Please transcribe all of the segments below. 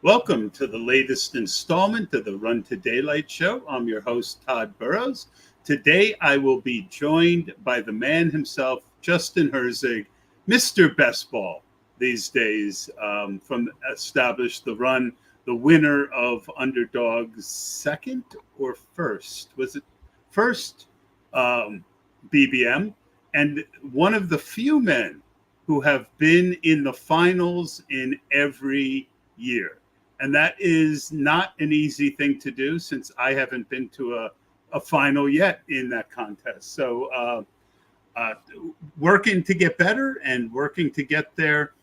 Welcome to the latest installment of the Run to Daylight show. I'm your host, Todd Burrows. Today, I will be joined by the man himself, Justin Herzig, Mr. Bestball these days, from Established the Run, the winner of Underdog's second or first? Was it first BBM? And one of the few men who have been in the finals in every year. And that is not an easy thing to do since I haven't been to a final yet in that contest. So uh, working to get better and working to get there.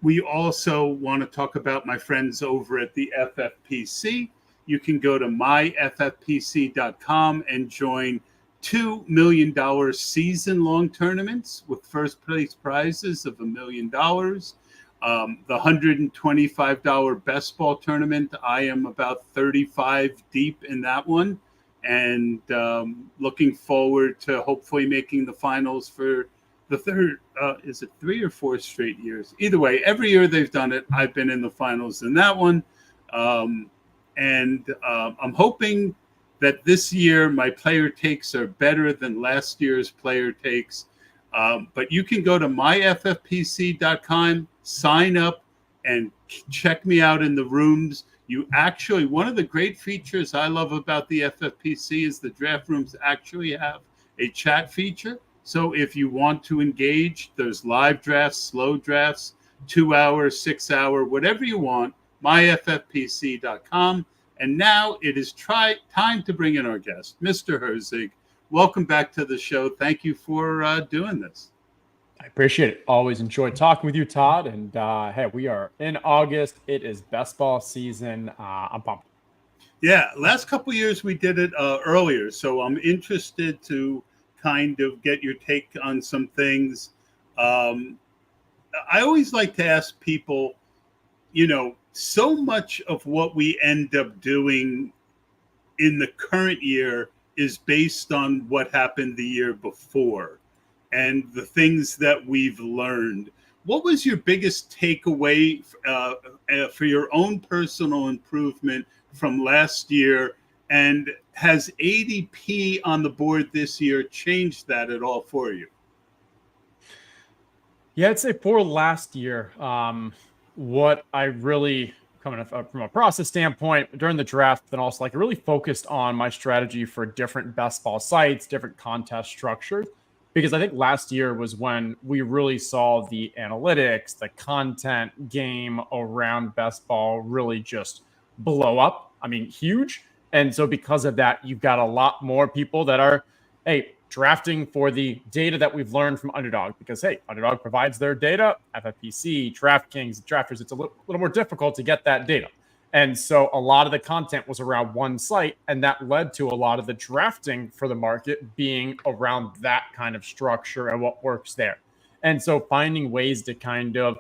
We also want to talk about my friends over at the FFPC. You can go to myffpc.com and join $2 million season-long tournaments with first place prizes of $1 million. The $125 best ball tournament, I am about 35 deep in that one, and looking forward to hopefully making the finals for the third, is it 3 or 4 straight years? Either way, every year they've done it, I've been in the finals in that one. I'm hoping that this year my player takes are better than last year's player takes. But you can go to myffpc.com, sign up, and check me out in the rooms. One of the great features I love about the FFPC is the draft rooms actually have a chat feature. So if you want to engage, there's live drafts, slow drafts, 2 hour, 6 hour, whatever you want, myffpc.com. And now it is time to bring in our guest, Mr. Herzig. Welcome back to the show. Thank you for doing this. I appreciate it. Always enjoyed talking with you, Todd. And hey, we are in August. It is best ball season. I'm pumped. Yeah, last couple of years we did it earlier, so I'm interested to kind of get your take on some things. I always like to ask people, so much of what we end up doing in the current year is based on what happened the year before and the things that we've learned. What was your biggest takeaway for your own personal improvement from last year? And has ADP on the board this year changed that at all for you? Yeah, I'd say for last year, what I really, coming from a process standpoint during the draft, then also I really focused on my strategy for different best ball sites, different contest structures, because I think last year was when we really saw the analytics, the content game around best ball really just blow up. I mean, huge. And so because of that, you've got a lot more people that are, hey, drafting for the data that we've learned from Underdog, because hey, Underdog provides their data. FFPC, DraftKings, drafters, it's a little more difficult to get that data. And so a lot of the content was around one site, and that led to a lot of the drafting for the market being around that kind of structure and what works there. And so finding ways to kind of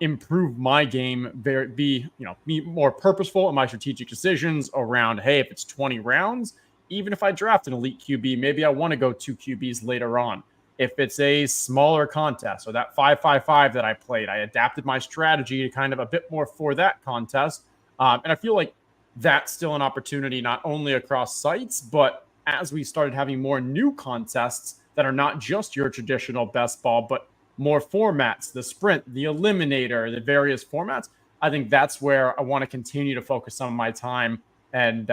improve my game, be more purposeful in my strategic decisions around, hey, if it's 20 rounds, even if I draft an elite QB, maybe I want to go 2 QBs later on. If it's a smaller contest or that 5-5-5 that I played, I adapted my strategy to kind of a bit more for that contest. And I feel like that's still an opportunity, not only across sites, but as we started having more new contests that are not just your traditional best ball, but more formats, the sprint, the eliminator, the various formats. I think that's where I want to continue to focus some of my time and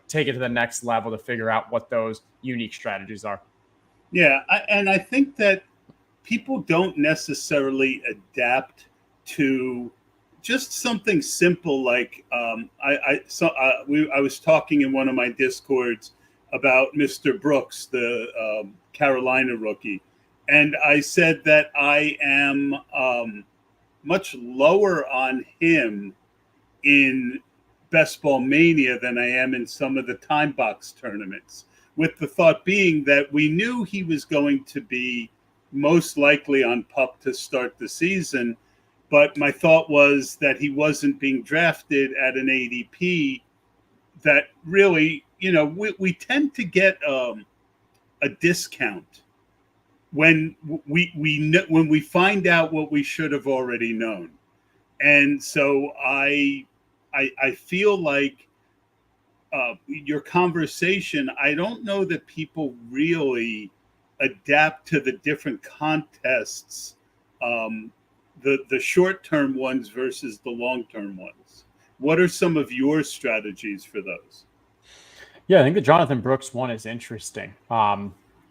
take it to the next level to figure out what those unique strategies are. Yeah, and I think that people don't necessarily adapt to just something simple like I was talking in one of my discords about Mr. Brooks, the Carolina rookie, and I said that I am much lower on him in Best Ball Mania than I am in some of the time box tournaments, with the thought being that we knew he was going to be most likely on PUP to start the season. But my thought was that he wasn't being drafted at an ADP that really, we tend to get a discount when we find out what we should have already known. And so I feel like your conversation, I don't know that people really adapt to the different contests, um, the short term ones versus the long term ones. What are some of your strategies for those? Yeah, I think the Jonathan Brooks one is interesting.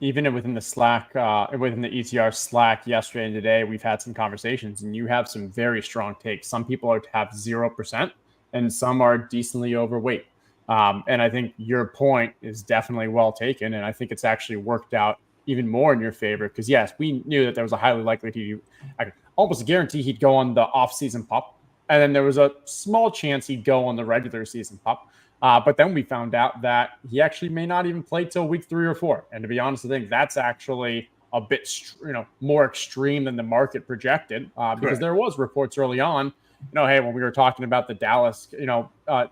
Even within the Slack, within the ETR Slack yesterday and today, we've had some conversations, and you have some very strong takes. Some people have 0%, and some are decently overweight. And I think your point is definitely well taken, and I think it's actually worked out even more in your favor because yes, we knew that there was a highly likely I could almost guarantee he'd go on the off-season pup, and then there was a small chance he'd go on the regular season pup. But then we found out that he actually may not even play till week 3 or 4. And to be honest, I think that's actually a bit, more extreme than the market projected because there was reports early on, hey, when we were talking about the Dallas,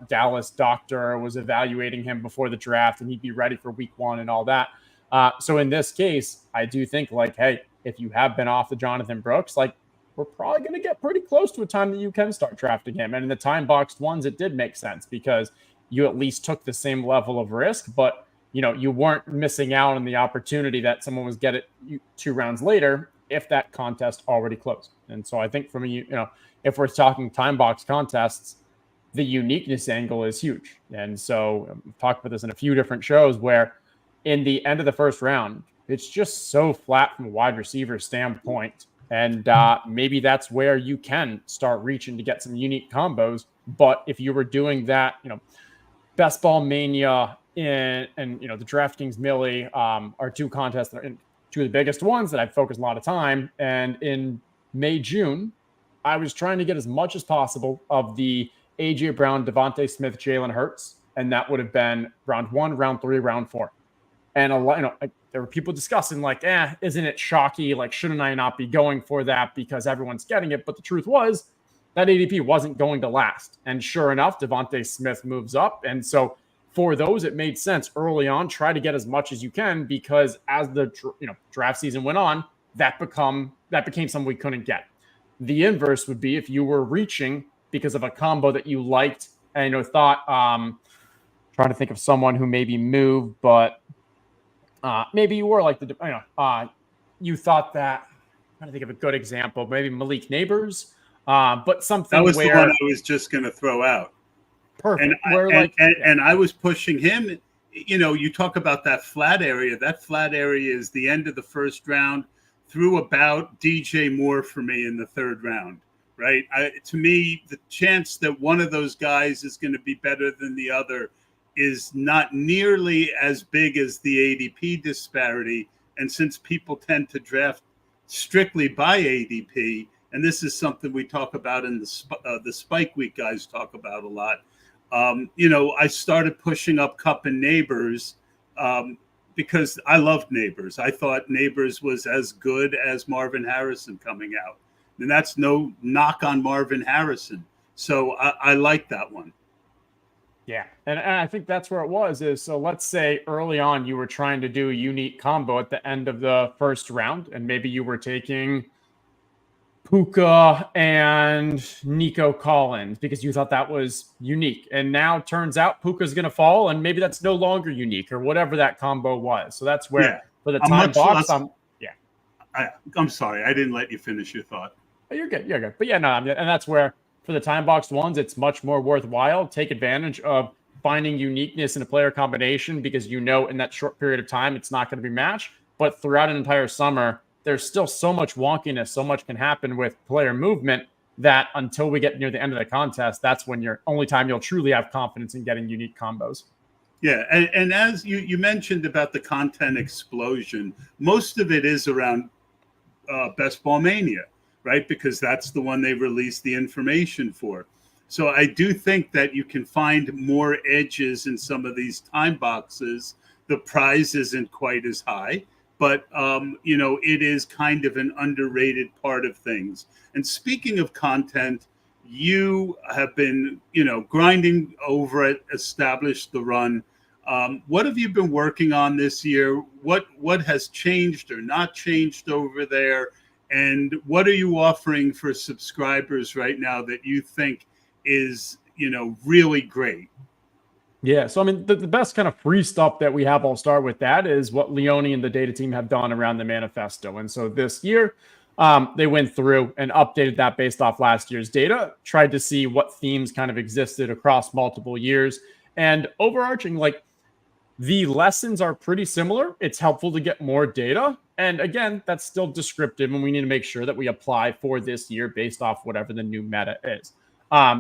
Dallas doctor was evaluating him before the draft and he'd be ready for week 1 and all that. So in this case, I do think hey, if you have been off the Jonathan Brooks, we're probably going to get pretty close to a time that you can start drafting him. And in the time boxed ones, it did make sense because you at least took the same level of risk, but you weren't missing out on the opportunity that someone was get it 2 rounds later if that contest already closed. And so I think for me, if we're talking time box contests, the uniqueness angle is huge. And so I've talked about this in a few different shows where in the end of the first round, it's just so flat from a wide receiver standpoint. And maybe that's where you can start reaching to get some unique combos. But if you were doing that, Best Ball Mania and the DraftKings Millie are 2 contests that are 2 of the biggest ones that I've focused a lot of time. And in May, June, I was trying to get as much as possible of the AJ Brown, Devontae Smith, Jalen Hurts, and that would have been round 1, round 3, round 4. And a lot, there were people discussing isn't it shocky? Shouldn't I not be going for that because everyone's getting it? But the truth was, that ADP wasn't going to last. And sure enough, Devontae Smith moves up. And so for those, it made sense early on, try to get as much as you can because as the draft season went on, that became something we couldn't get. The inverse would be if you were reaching because of a combo that you liked and thought, trying to think of someone who maybe moved, but maybe you were you thought that, I'm trying to think of a good example, maybe Malik Neighbors. But something that was where the one I was just going to throw out. Perfect. And I was pushing him. You talk about that flat area. That flat area is the end of the first round through about DJ Moore for me in the 3rd round. Right. To me, the chance that one of those guys is going to be better than the other is not nearly as big as the ADP disparity. And since people tend to draft strictly by ADP, and this is something we talk about in the Spike Week guys talk about a lot. I started pushing up Cup and Neighbors because I loved Neighbors. I thought Neighbors was as good as Marvin Harrison coming out. And that's no knock on Marvin Harrison. So I like that one. Yeah. And I think that's where it was so let's say early on you were trying to do a unique combo at the end of the first round, and maybe you were taking Puka and Nico Collins because you thought that was unique. And now turns out Puka's going to fall and maybe that's no longer unique or whatever that combo was. So that's where for the time box, I'm sorry. I didn't let you finish your thought. Oh, you're good. You're good. But and that's where for the time boxed ones, it's much more worthwhile. Take advantage of finding uniqueness in a player combination because in that short period of time, it's not going to be matched. But throughout an entire summer, there's still so much wonkiness, so much can happen with player movement that until we get near the end of the contest, that's when only time you'll truly have confidence in getting unique combos. Yeah. And as you mentioned about the content explosion, most of it is around Best Ball Mania, right? Because that's the one they released the information for. So I do think that you can find more edges in some of these time boxes. The prize isn't quite as high. But, it is kind of an underrated part of things. And speaking of content, you have been, grinding over it, established the run. What have you been working on this year? What has changed or not changed over there? And what are you offering for subscribers right now that you think is, really great? Yeah. So, I mean, the best kind of free stuff that we have, I'll start with that, is what Leone and the data team have done around the manifesto. And so this year, they went through and updated that based off last year's data, tried to see what themes kind of existed across multiple years. And overarching, like, the lessons are pretty similar. It's helpful to get more data. And again, that's still descriptive, and we need to make sure that we apply for this year based off whatever the new meta is.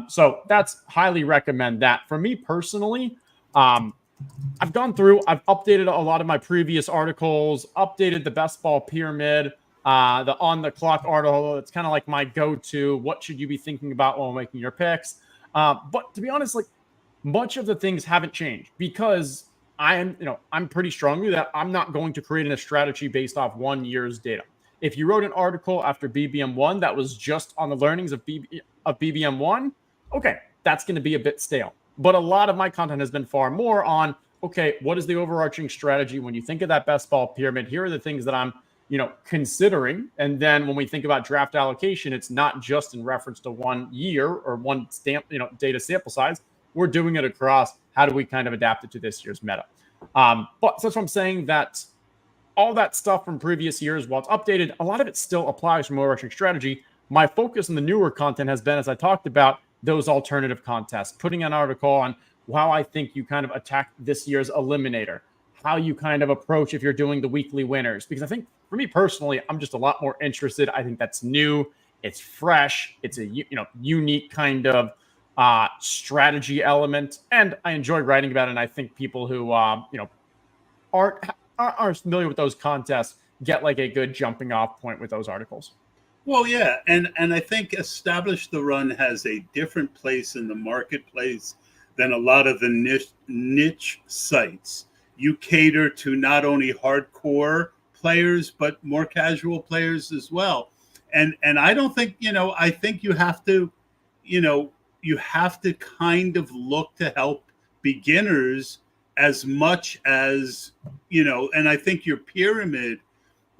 So that's highly recommend that. For me personally, I've gone through, I've updated a lot of my previous articles, updated the best ball pyramid, the on the clock article. It's kind of like my go-to. What should you be thinking about while making your picks? But to be honest, like, much of the things haven't changed because I'm pretty strongly that I'm not going to create a strategy based off 1 year's data. If you wrote an article after BBM1 that was just on the learnings of BBM1, okay, that's going to be a bit stale. But a lot of my content has been far more on, okay, what is the overarching strategy when you think of that best ball pyramid? Here are the things that I'm, considering. And then when we think about draft allocation, it's not just in reference to 1 year or one stamp, data sample size. We're doing it across how do we kind of adapt it to this year's meta. But so that's what I'm saying, that all that stuff from previous years, while it's updated, a lot of it still applies from overarching strategy. My focus in the newer content has been, as I talked about, those alternative contests, putting an article on how I think you kind of attack this year's eliminator, how you kind of approach if you're doing the weekly winners. Because I think for me personally, I'm just a lot more interested. I think that's new. It's fresh. It's a unique kind of strategy element, and I enjoy writing about it. And I think people who aren't familiar with those contests get like a good jumping off point with those articles. Well, yeah, and I think Establish the Run has a different place in the marketplace than a lot of the niche sites. You cater to not only hardcore players but more casual players as well. And I don't think, I think you have to, you have to kind of look to help beginners as much as, and I think your pyramid,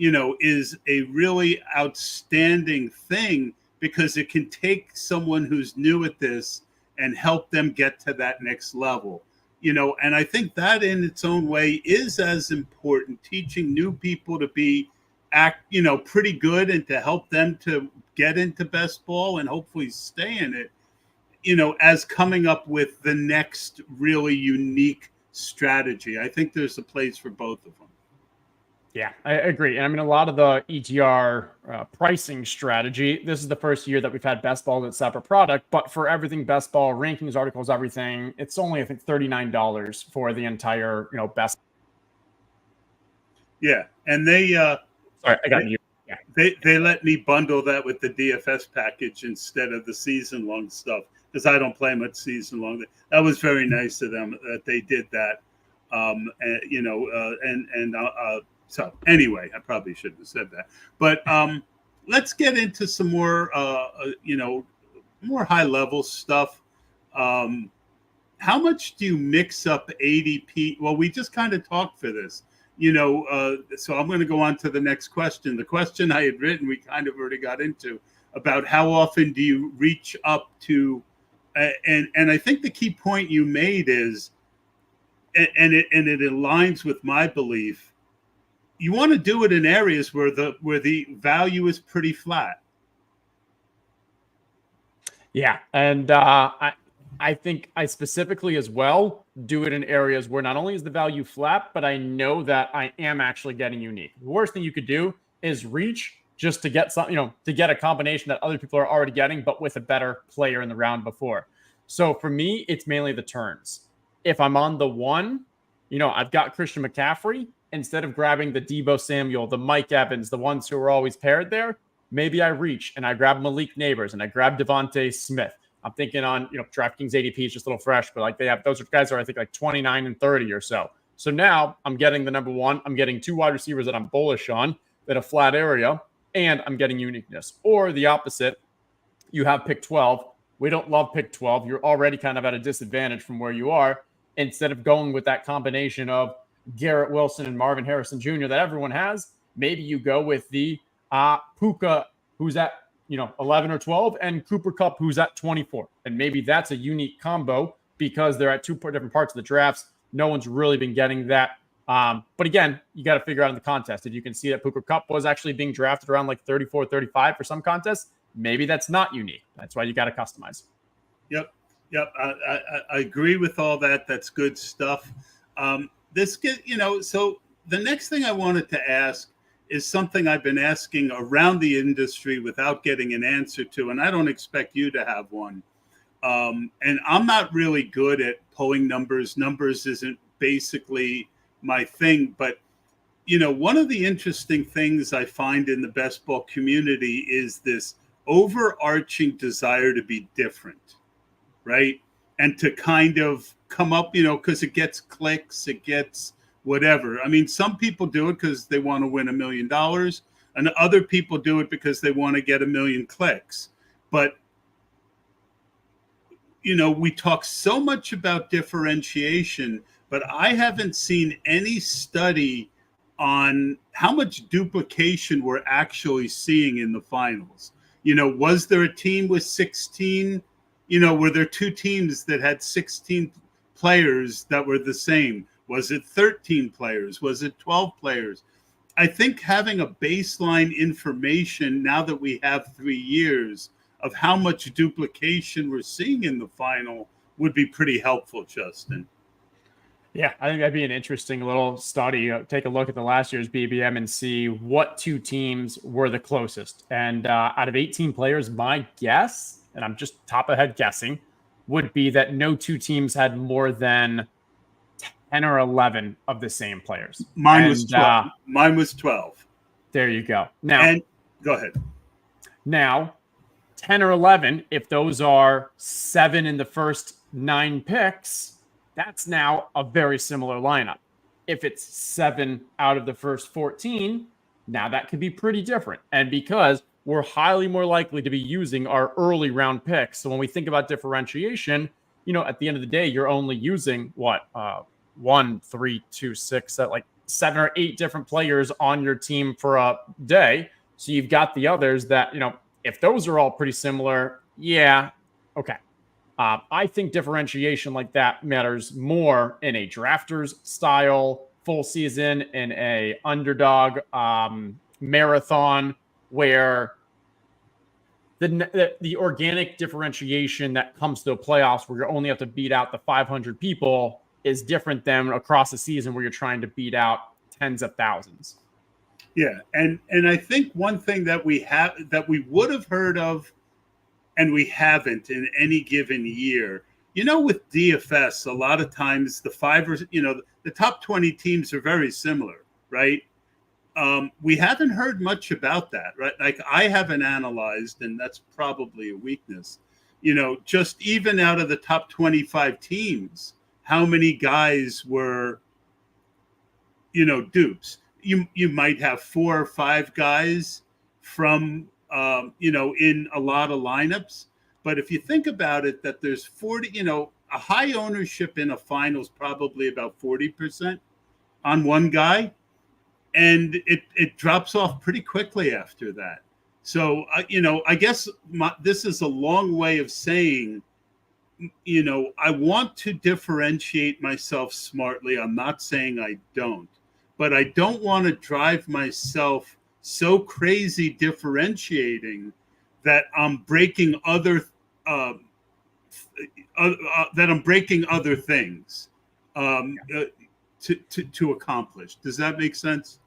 is a really outstanding thing because it can take someone who's new at this and help them get to that next level. And I think that in its own way is as important, teaching new people to be pretty good and to help them to get into best ball and hopefully stay in it, as coming up with the next really unique strategy. I think there's a place for both of them. Yeah, I agree. And I mean, a lot of the ETR pricing strategy, this is the first year that we've had best ball as a separate product, but for everything best ball, rankings, articles, everything, it's only, I think, $39 for the entire, best. Yeah. And they, sorry, I got you. Yeah. They let me bundle that with the DFS package instead of the season long stuff, because I don't play much season long. That was very nice of them that they did that. So anyway, I probably shouldn't have said that, but let's get into some more, more high level stuff. How much do you mix up ADP? Well, we just kind of talked for this, so I'm going to go on to the next question. The question I had written, we kind of already got into about how often do you reach up to, and I think the key point you made is, and it aligns with my belief. You want to do it in areas where the value is pretty flat. Yeah, and I think I specifically as well do it in areas where not only is the value flat, but I know that I am actually getting unique. The worst thing you could do is reach just to get something, to get a combination that other people are already getting, but with a better player in the round before. So for me, it's mainly the turns. If I'm on the one, I've got Christian McCaffrey. Instead of grabbing the Deebo Samuel, the Mike Evans, the ones who are always paired there, maybe I reach and I grab Malik Neighbors and I grab Devontae Smith. I'm thinking on, DraftKings ADP is just a little fresh, but like they have, those guys are, I think, like 29 and 30 or so. So now I'm getting the number one. I'm getting two wide receivers that I'm bullish on, that a flat area, and I'm getting uniqueness. Or the opposite, you have pick 12. We don't love pick 12. You're already kind of at a disadvantage from where you are. Instead of going with that combination of Garrett Wilson and Marvin Harrison Jr. that everyone has, maybe you go with the Puka, who's at 11 or 12, and Cooper Kupp, who's at 24. And maybe that's a unique combo because they're at two different parts of the drafts. No one's really been getting that. But again, you got to figure out in the contest. If you can see that Cooper Kupp was actually being drafted around like 34, 35 for some contests, maybe that's not unique. That's why you got to customize. Yep. I agree with all that. That's good stuff. So the next thing I wanted to ask is something I've been asking around the industry without getting an answer to, and I don't expect you to have one. And I'm not really good at pulling numbers. Numbers isn't basically my thing, but one of the interesting things I find in the best ball community is this overarching desire to be different, right? And to kind of come up, because it gets clicks, it gets whatever. I mean, some people do it because they want to win $1 million, and other people do it because they want to get 1 million clicks. But we talk so much about differentiation, but I haven't seen any study on how much duplication we're actually seeing in the finals. Was there a team with 16? Were there two teams that had 16 players that were the same? Was it 13 players? Was it 12 players? I think having a baseline information now that we have 3 years of how much duplication we're seeing in the final would be pretty helpful, Justin. Yeah, I think that'd be an interesting little study. Take a look at the last year's BBM and see what two teams were the closest. And out of 18 players, my guess, and I'm just top of head guessing, would be that no two teams had more than 10 or 11 of the same players. Mine was 12. There you go. Now, go ahead. Now, 10 or 11, if those are 7 in the first 9 picks, that's now a very similar lineup. If it's 7 out of the first 14, now that could be pretty different. And because we're highly more likely to be using our early round picks. So when we think about differentiation, at the end of the day, you're only using 1, 3, 2, 6, like 7 or 8 different players on your team for a day. So you've got the others that, if those are all pretty similar, yeah, okay. I think differentiation like that matters more in a drafters style full season, in a underdog marathon, where the organic differentiation that comes to the playoffs, where you only have to beat out the 500 people, is different than across the season where you're trying to beat out tens of thousands. Yeah, and I think one thing that we would have heard of, and we haven't in any given year, with DFS, a lot of times the the top 20 teams are very similar, right? We haven't heard much about that, right? Like, I haven't analyzed, and that's probably a weakness, just even out of the top 25 teams, how many guys were, dupes. You might have 4 or 5 guys from, in a lot of lineups. But if you think about it, that there's 40, a high ownership in a final is probably about 40% on one guy. And it drops off pretty quickly after that. So, I guess this is a long way of saying, I want to differentiate myself smartly. I'm not saying I don't, but I don't want to drive myself so crazy differentiating that I'm breaking other things to accomplish. Does that make sense?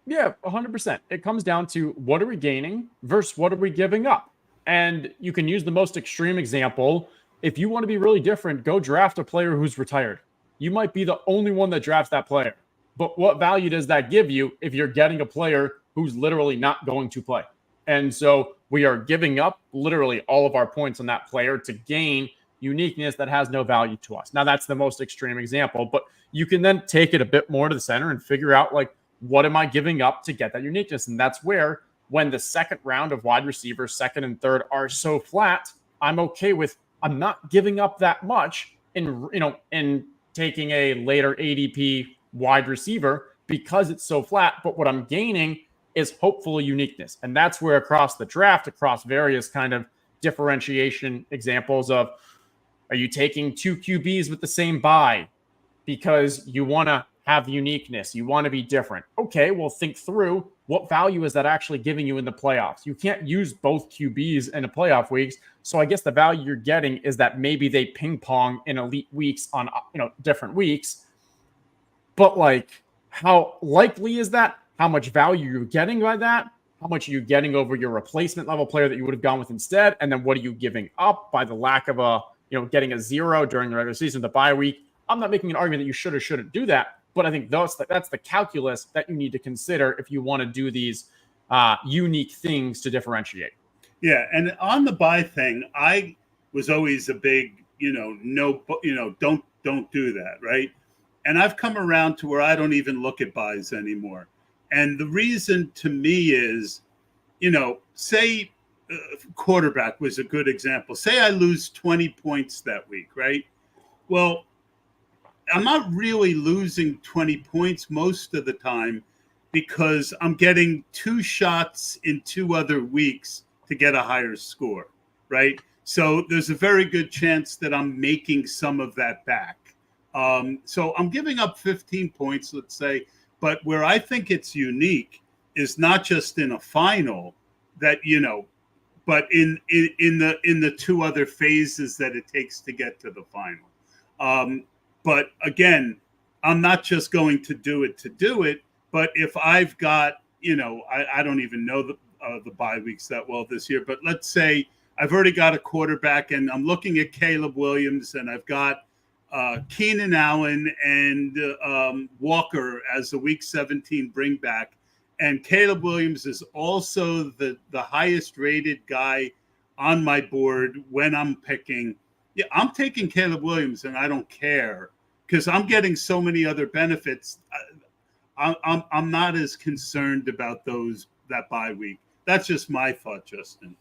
Yeah, 100%. It comes down to what are we gaining versus what are we giving up. And you can use the most extreme example. If you want to be really different, go draft a player who's retired. You might be the only one that drafts that player. But what value does that give you if you're getting a player who's literally not going to play? And so we are giving up literally all of our points on that player to gain uniqueness that has no value to us. Now, that's the most extreme example, but you can then take it a bit more to the center and figure out, like, what am I giving up to get that uniqueness? And that's where, when the second round of wide receivers, second and third, are so flat, I'm okay with, I'm not giving up that much in taking a later ADP wide receiver because it's so flat. But what I'm gaining is hopefully uniqueness. And that's where across the draft, across various kind of differentiation examples of, are you taking two QBs with the same bye because you want to have uniqueness, you want to be different? Okay, well, think through what value is that actually giving you in the playoffs. You can't use both QBs in the playoff weeks. So I guess the value you're getting is that maybe they ping pong in elite weeks on different weeks. But like, how likely is that? How much value you're getting by that? How much are you getting over your replacement level player that you would have gone with instead? And then what are you giving up by the lack of getting a 0 during the regular season, the bye week? I'm not making an argument that you should or shouldn't do that, but I think that's the calculus that you need to consider if you want to do these unique things to differentiate. Yeah, and on the buy thing, I was always a big, no, don't do that, right? And I've come around to where I don't even look at buys anymore. And the reason to me is, say quarterback was a good example. Say I lose 20 points that week, right? Well, I'm not really losing 20 points most of the time because I'm getting 2 shots in 2 other weeks to get a higher score, right? So there's a very good chance that I'm making some of that back. So I'm giving up 15 points, let's say, but where I think it's unique is not just in a final that, but in the 2 other phases that it takes to get to the final. But again, I'm not just going to do it, but if I've got, I don't even know the bye weeks that well this year, but let's say I've already got a quarterback and I'm looking at Caleb Williams and I've got Keenan Allen and Walker as the week 17 bring back. And Caleb Williams is also the highest rated guy on my board when I'm picking. Yeah, I'm taking Caleb Williams and I don't care because I'm getting so many other benefits. I'm not as concerned about that bye week. That's just my thought, Justin.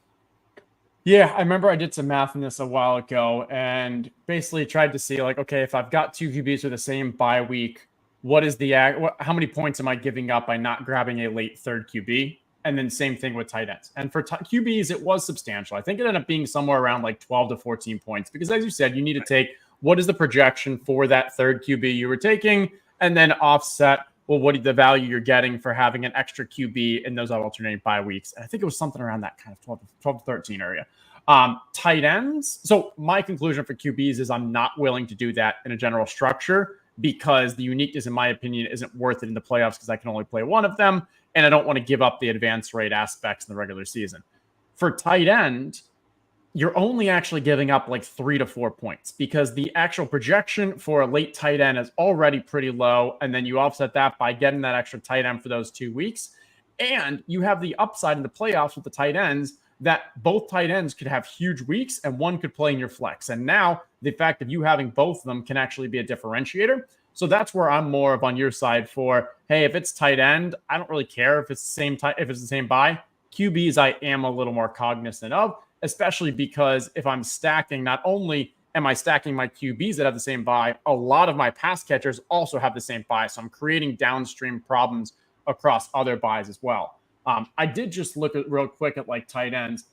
Yeah, I remember I did some math on this a while ago and basically tried to see like, okay, if I've got 2 QBs with the same bye week, how many points am I giving up by not grabbing a late third QB? And then same thing with tight ends. And for QBs, it was substantial. I think it ended up being somewhere around like 12 to 14 points because as you said, you need to take what is the projection for that third QB you were taking and then offset, well, what is the value you're getting for having an extra QB in those alternating bye weeks? And I think it was something around that kind of 12 to 13 area. Tight ends. So my conclusion for QBs is I'm not willing to do that in a general structure because the uniqueness, in my opinion, isn't worth it in the playoffs because I can only play one of them. And I don't want to give up the advance rate aspects in the regular season. For tight end, you're only actually giving up like 3 to 4 points because the actual projection for a late tight end is already pretty low. And then you offset that by getting that extra tight end for those 2 weeks. And you have the upside in the playoffs with the tight ends that both tight ends could have huge weeks and one could play in your flex. And now the fact of you having both of them can actually be a differentiator. So that's where I'm more of on your side for, hey, if it's tight end, I don't really care if it's the same bye. QBs, I am a little more cognizant of, especially because if I'm stacking, not only am I stacking my QBs that have the same bye, a lot of my pass catchers also have the same bye. So I'm creating downstream problems across other buys as well. I did just look at real quick at like tight ends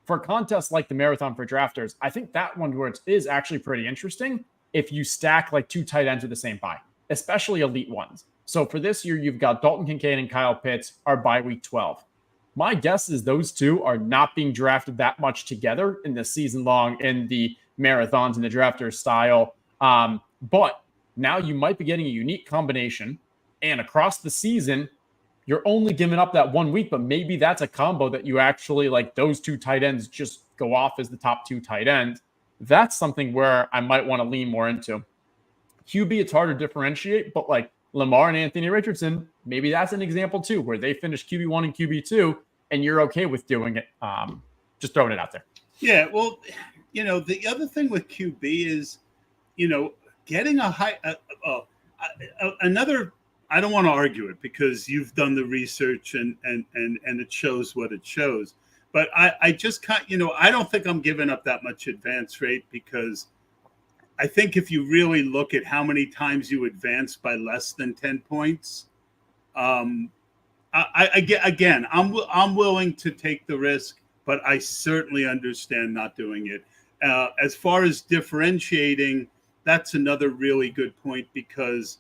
for contests like the Marathon for Drafters. I think that one where it is actually pretty interesting if you stack like 2 tight ends with the same bye, especially elite ones. So for this year, you've got Dalton Kincaid and Kyle Pitts are by week 12. My guess is those 2 are not being drafted that much together in the season long in the marathons and the drafter style. But now you might be getting a unique combination. And across the season, you're only giving up that 1 week, but maybe that's a combo that you actually like those 2 tight ends just go off as the top 2 tight ends. That's something where I might want to lean more into. QB, it's hard to differentiate, but like Lamar and Anthony Richardson, maybe that's an example too, where they finish QB1 and QB2, and you're okay with doing it. Just throwing it out there. Yeah, well, the other thing with QB is, getting a high, another. I don't want to argue it because you've done the research and it shows what it shows. But I just can't, I don't think I'm giving up that much advance rate because I think if you really look at how many times you advance by less than 10 points, again, I'm willing to take the risk, but I certainly understand not doing it. As far as differentiating, that's another really good point because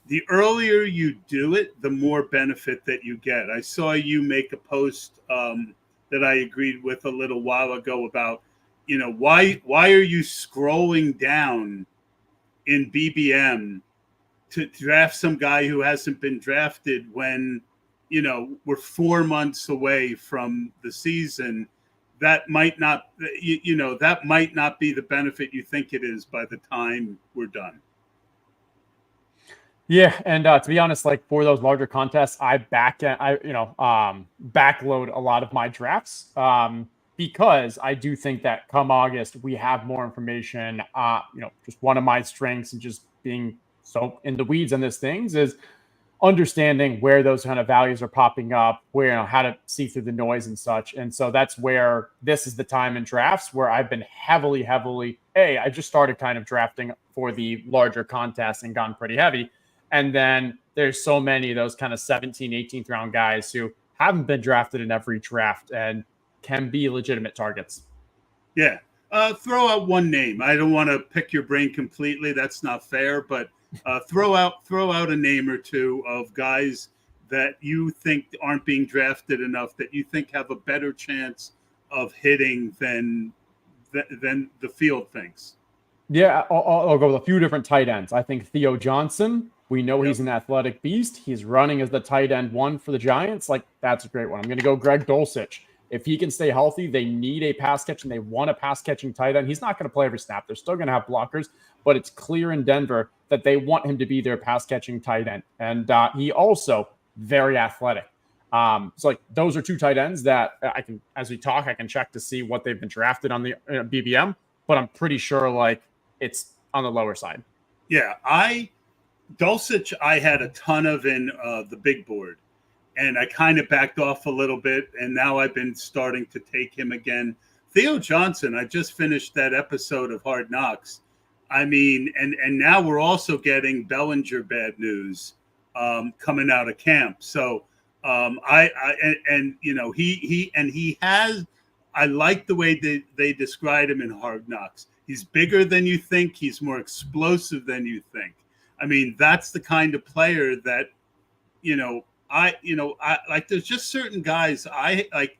the earlier you do it, the more benefit that you get. I saw you make a post that I agreed with a little while ago about, why are you scrolling down in BBM to draft some guy who hasn't been drafted when, we're 4 months away from the season. That might not, that might not be the benefit you think it is by the time we're done. Yeah, and to be honest, like for those larger contests, I backload a lot of my drafts because I do think that come August we have more information. Just one of my strengths and just being so in the weeds on these things is understanding where those kind of values are popping up, where how to see through the noise and such. And so that's where this is the time in drafts where I've been heavily. I just started kind of drafting for the larger contests and gone pretty heavy. And then there's so many of those kind of 17th, 18th round guys who haven't been drafted in every draft and can be legitimate targets. Yeah. Throw out one name. I don't want to pick your brain completely. That's not fair, but throw out a name or two of guys that you think aren't being drafted enough that you think have a better chance of hitting than the field thinks. Yeah, I'll go with a few different tight ends. I think Theo Johnson. We know he's an athletic beast. He's running as the tight end one for the Giants. Like, that's a great one. I'm going to go Greg Dulcich. If he can stay healthy, they need a pass catching. They want a pass catching tight end. He's not going to play every snap. They're still going to have blockers, but it's clear in Denver that they want him to be their pass catching tight end. And he also very athletic. So like those are two tight ends that I can, as we talk, I can check to see what they've been drafted on the BBM, but I'm pretty sure like it's on the lower side. Yeah, Dulcich, I had a ton of in the big board, and I kind of backed off a little bit, and now I've been starting to take him again. Theo Johnson, I just finished that episode of Hard Knocks. I mean, and now we're also getting Bellinger bad news coming out of camp. So he has. I like the way they describe him in Hard Knocks. He's bigger than you think. He's more explosive than you think. I mean, that's the kind of player that, I like. There's just certain guys I like.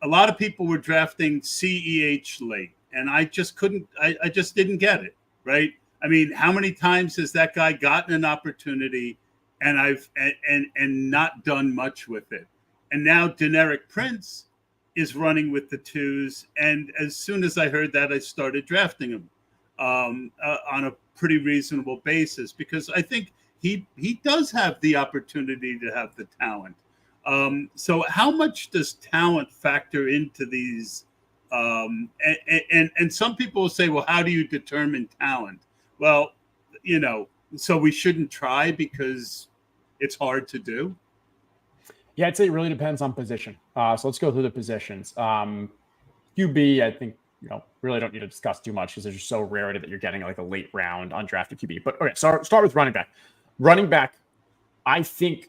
A lot of people were drafting CEH late, and I just couldn't. I just didn't get it. Right? I mean, how many times has that guy gotten an opportunity, and I've not done much with it? And now Deneric Prince is running with the twos, and as soon as I heard that, I started drafting him on a pretty reasonable basis because I think he does have the opportunity to have the talent. So how much does talent factor into these? And some people will say, well, how do you determine talent? Well, so we shouldn't try because it's hard to do. Yeah, I'd say it really depends on position. So let's go through the positions. QB, I think, really don't need to discuss too much because there's just so rarity that you're getting like a late round undrafted QB. But okay, so start with running back. Running back, I think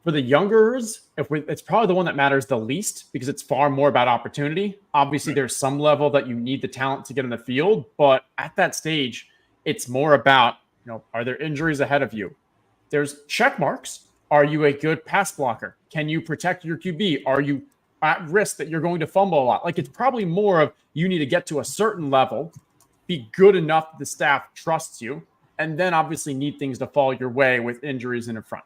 for the youngers, it's probably the one that matters the least because it's far more about opportunity. Obviously, there's some level that you need the talent to get in the field, but at that stage, it's more about, are there injuries ahead of you? There's check marks. Are you a good pass blocker? Can you protect your QB? Are you at risk that you're going to fumble a lot? Like, it's probably more of you need to get to a certain level, be good enough that the staff trusts you, and then obviously need things to fall your way with injuries in front.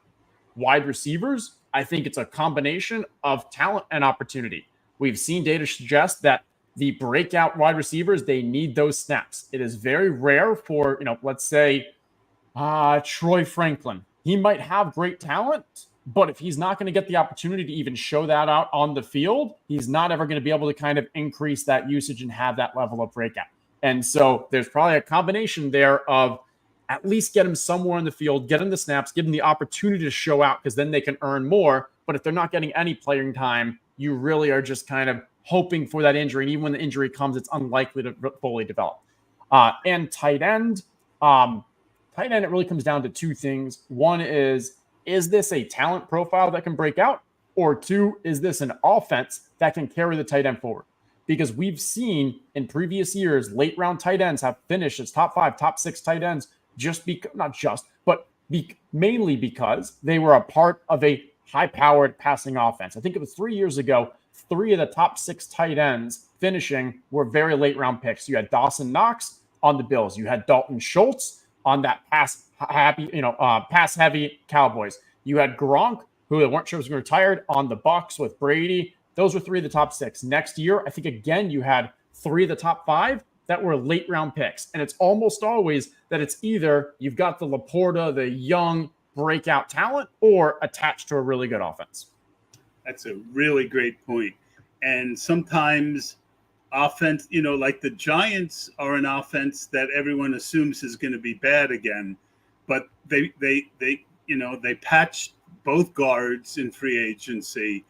Wide receivers, I think it's a combination of talent and opportunity. We've seen data suggest that the breakout wide receivers, they need those snaps. It is very rare for, let's say Troy Franklin. He might have great talent, but if he's not going to get the opportunity to even show that out on the field, he's not ever going to be able to kind of increase that usage and have that level of breakout. And so there's probably a combination there of at least get him somewhere in the field, get him the snaps, give him the opportunity to show out because then they can earn more. But if they're not getting any playing time, you really are just kind of hoping for that injury. And even when the injury comes, it's unlikely to fully develop. And tight end, it really comes down to two things. One is is this a talent profile that can break out? Or two, is this an offense that can carry the tight end forward? Because we've seen in previous years, late round tight ends have finished as top 5, top 6 tight ends mainly because they were a part of a high powered passing offense. I think it was 3 years ago, 3 of the top 6 tight ends finishing were very late round picks. You had Dawson Knox on the Bills. You had Dalton Schultz on that pass heavy Cowboys. You had Gronk, who they weren't sure was going to retire, on the Bucs with Brady. Those were 3 of the top 6. Next year, I think again you had 3 of the top 5 that were late round picks. And it's almost always that it's either you've got the Laporta, the young breakout talent, or attached to a really good offense. That's a really great point. And sometimes offense, like the Giants are an offense that everyone assumes is going to be bad again, but they patched both guards in free agency,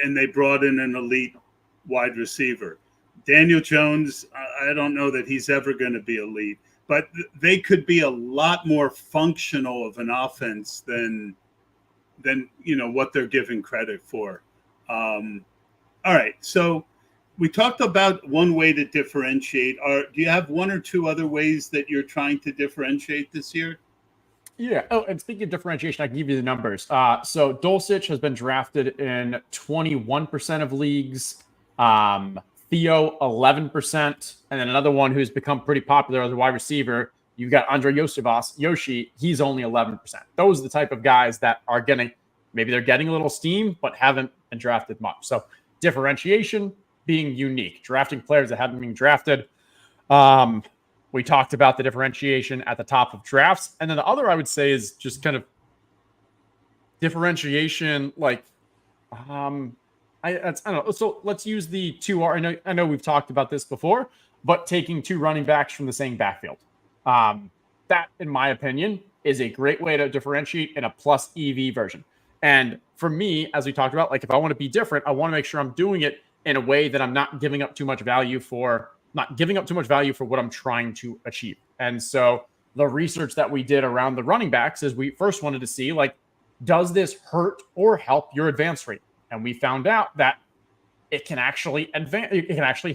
and they brought in an elite wide receiver. Daniel Jones, I don't know that he's ever going to be elite, but they could be a lot more functional of an offense than what they're given credit for. All right, so we talked about one way to differentiate. Do you have 1 or 2 other ways that you're trying to differentiate this year? Yeah. Oh, and speaking of differentiation, I can give you the numbers. So Dulcich has been drafted in 21% of leagues. Theo, 11%. And then another one who's become pretty popular as a wide receiver, you've got Andre Yoshi. He's only 11%. Those are the type of guys that are maybe they're getting a little steam, but haven't been drafted much. So differentiation, being unique, drafting players that haven't been drafted. We talked about the differentiation at the top of drafts. And then the other I would say is just kind of differentiation, I don't know. So let's use the 2. I know we've talked about this before, but taking 2 running backs from the same backfield. That, in my opinion, is a great way to differentiate in a plus EV version. And for me, as we talked about, if I want to be different, I want to make sure I'm doing it in a way that I'm not giving up too much value for what I'm trying to achieve. And so the research that we did around the running backs is we first wanted to see, does this hurt or help your advance rate? And we found out that it can actually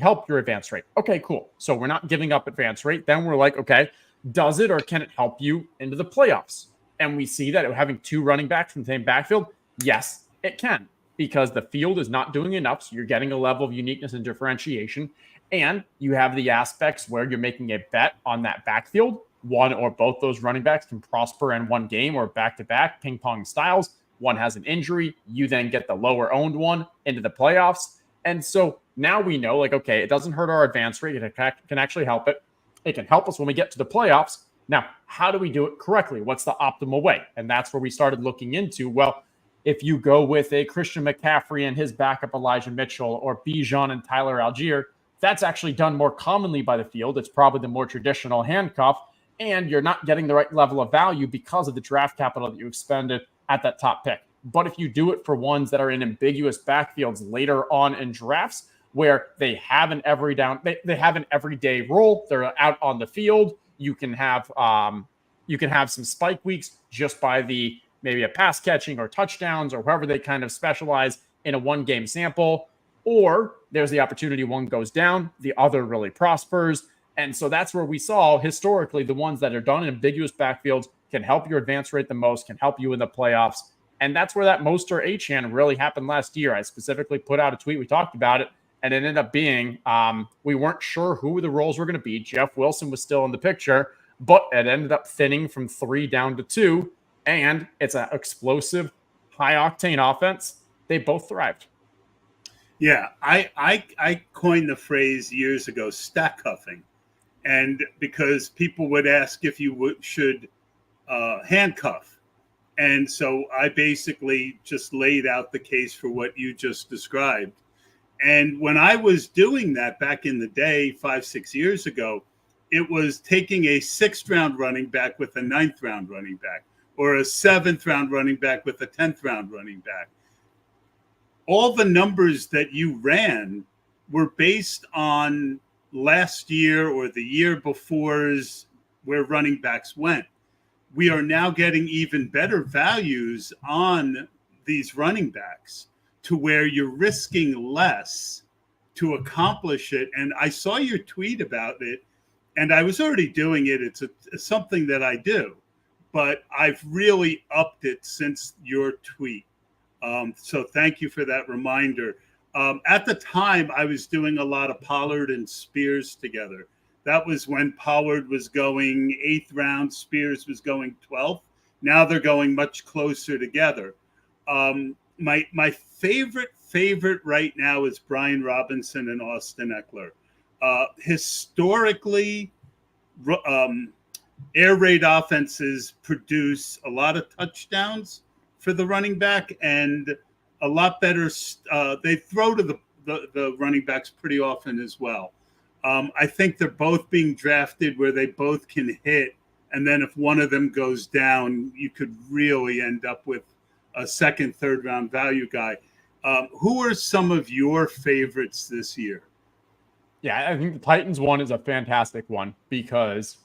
help your advance rate. Okay, cool. So we're not giving up advance rate. Then we're like, okay, does it or can it help you into the playoffs? And we see that having 2 running backs from the same backfield, yes, it can, because the field is not doing enough. So you're getting a level of uniqueness and differentiation. And you have the aspects where you're making a bet on that backfield. One or both those running backs can prosper in one game or back-to-back ping pong styles. One has an injury. You then get the lower owned one into the playoffs. And so now we know, okay, it doesn't hurt our advance rate. It can actually help it. It can help us when we get to the playoffs. Now, how do we do it correctly? What's the optimal way? And that's where we started looking into, well, if you go with a Christian McCaffrey and his backup Elijah Mitchell, or Bijan and Tyler Algier, that's actually done more commonly by the field. It's probably the more traditional handcuff, and you're not getting the right level of value because of the draft capital that you expended at that top pick. But if you do it for ones that are in ambiguous backfields later on in drafts, where they have an everyday role, they're out on the field, you can have some spike weeks just by maybe a pass catching or touchdowns or wherever they kind of specialize in a 1-game sample. Or there's the opportunity one goes down, the other really prospers. And so that's where we saw historically the ones that are done in ambiguous backfields can help your advance rate the most, can help you in the playoffs. And that's where that Mostert Achane really happened last year. I specifically put out a tweet. We talked about it. And it ended up being, we weren't sure who the roles were going to be. Jeff Wilson was still in the picture, but it ended up thinning from 3 down to 2. And it's an explosive, high-octane offense. They both thrived. Yeah, I coined the phrase years ago, stack huffing. And because people would ask if you should handcuff. And so I basically just laid out the case for what you just described. And when I was doing that back in the day, 5-6 years ago, it was taking a 6th-round running back with a 9th-round running back, or a 7th-round running back with a 10th-round running back. All the numbers that you ran were based on last year or the year before's where running backs went. we are now getting even better values on these running backs to where you're risking less to accomplish it. And I saw your tweet about it, and I was already doing it. It's something that I do, but I've really upped it since your tweet. So thank you for that reminder. At the time, I was doing a lot of Pollard and Spears together. That was when Pollard was going 8th round, Spears was going 12th. Now they're going much closer together. My favorite right now is Brian Robinson and Austin Eckler. Historically, air raid offenses produce a lot of touchdowns for the running back and a lot better. They throw to the running backs pretty often as well. I think they're both being drafted where they both can hit. And then if one of them goes down, you could really end up with a second, third round value guy. Who are some of your favorites this year? Yeah, I think the Titans one is a fantastic one because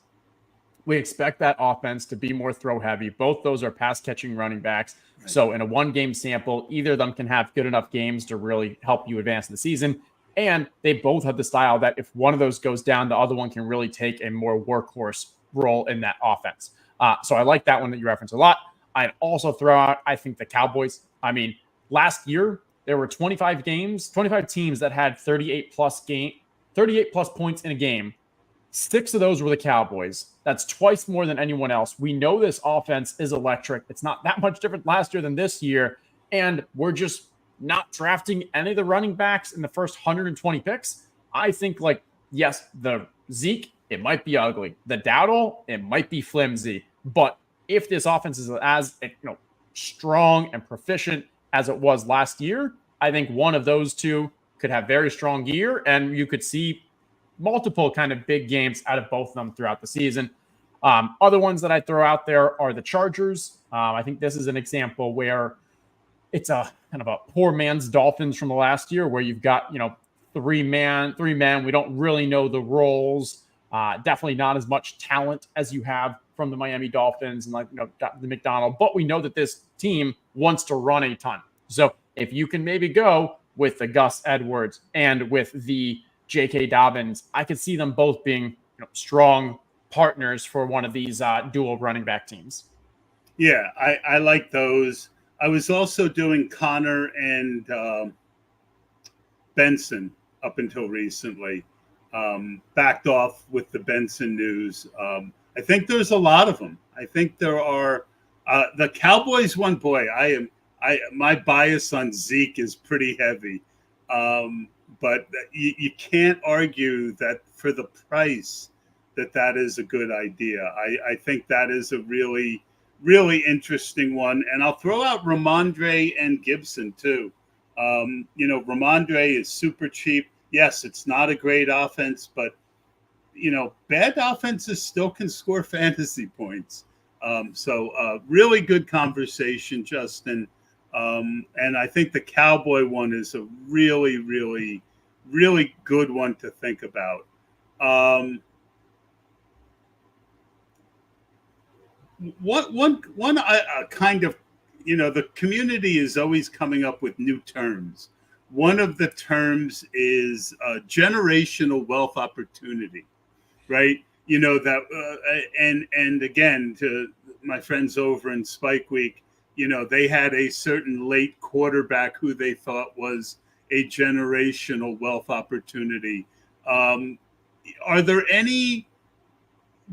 we expect that offense to be more throw heavy. Both those are pass catching running backs. Right. So in a 1-game sample, either of them can have good enough games to really help you advance in the season. And they both have the style that if one of those goes down, the other one can really take a more workhorse role in that offense. So I like that one that you reference a lot. I'd also throw out, I think, the Cowboys. I mean, last year, there were 25 teams that had 38 plus points in a game. 6 of those were the Cowboys. That's twice more than anyone else. We know this offense is electric. It's not that much different last year than this year. And we're just not drafting any of the running backs in the first 120 picks. I think, yes, the Zeke, it might be ugly. The Dowdle, it might be flimsy. But if this offense is as strong and proficient as it was last year, I think one of those two could have very strong year, and you could see multiple kind of big games out of both of them throughout the season. Other ones that I throw out there are the Chargers. I think this is an example where it's a kind of a poor man's Dolphins from the last year, where you've got, three men. We don't really know the roles. Definitely not as much talent as you have from the Miami Dolphins and the McDonald, but we know that this team wants to run a ton. So if you can maybe go with the Gus Edwards and with the J.K. Dobbins, I could see them both being strong partners for one of these dual running back teams. Yeah, I like those. I was also doing Connor and Benson up until recently. Backed off with the Benson news. I think there's a lot of them. I think there are the Cowboys one. Boy, my bias on Zeke is pretty heavy. But you can't argue that for the price that is a good idea. I think that is a really, really interesting one. And I'll throw out Ramondre and Gibson too. Ramondre is super cheap. Yes, it's not a great offense, but bad offenses still can score fantasy points. So really good conversation, Justin. And I think the Cowboy one is a really, really, really good one to think about. One kind of, the community is always coming up with new terms. One of the terms is generational wealth opportunity, right? And again, to my friends over in Spike Week, they had a certain late quarterback who they thought was a generational wealth opportunity. Are there any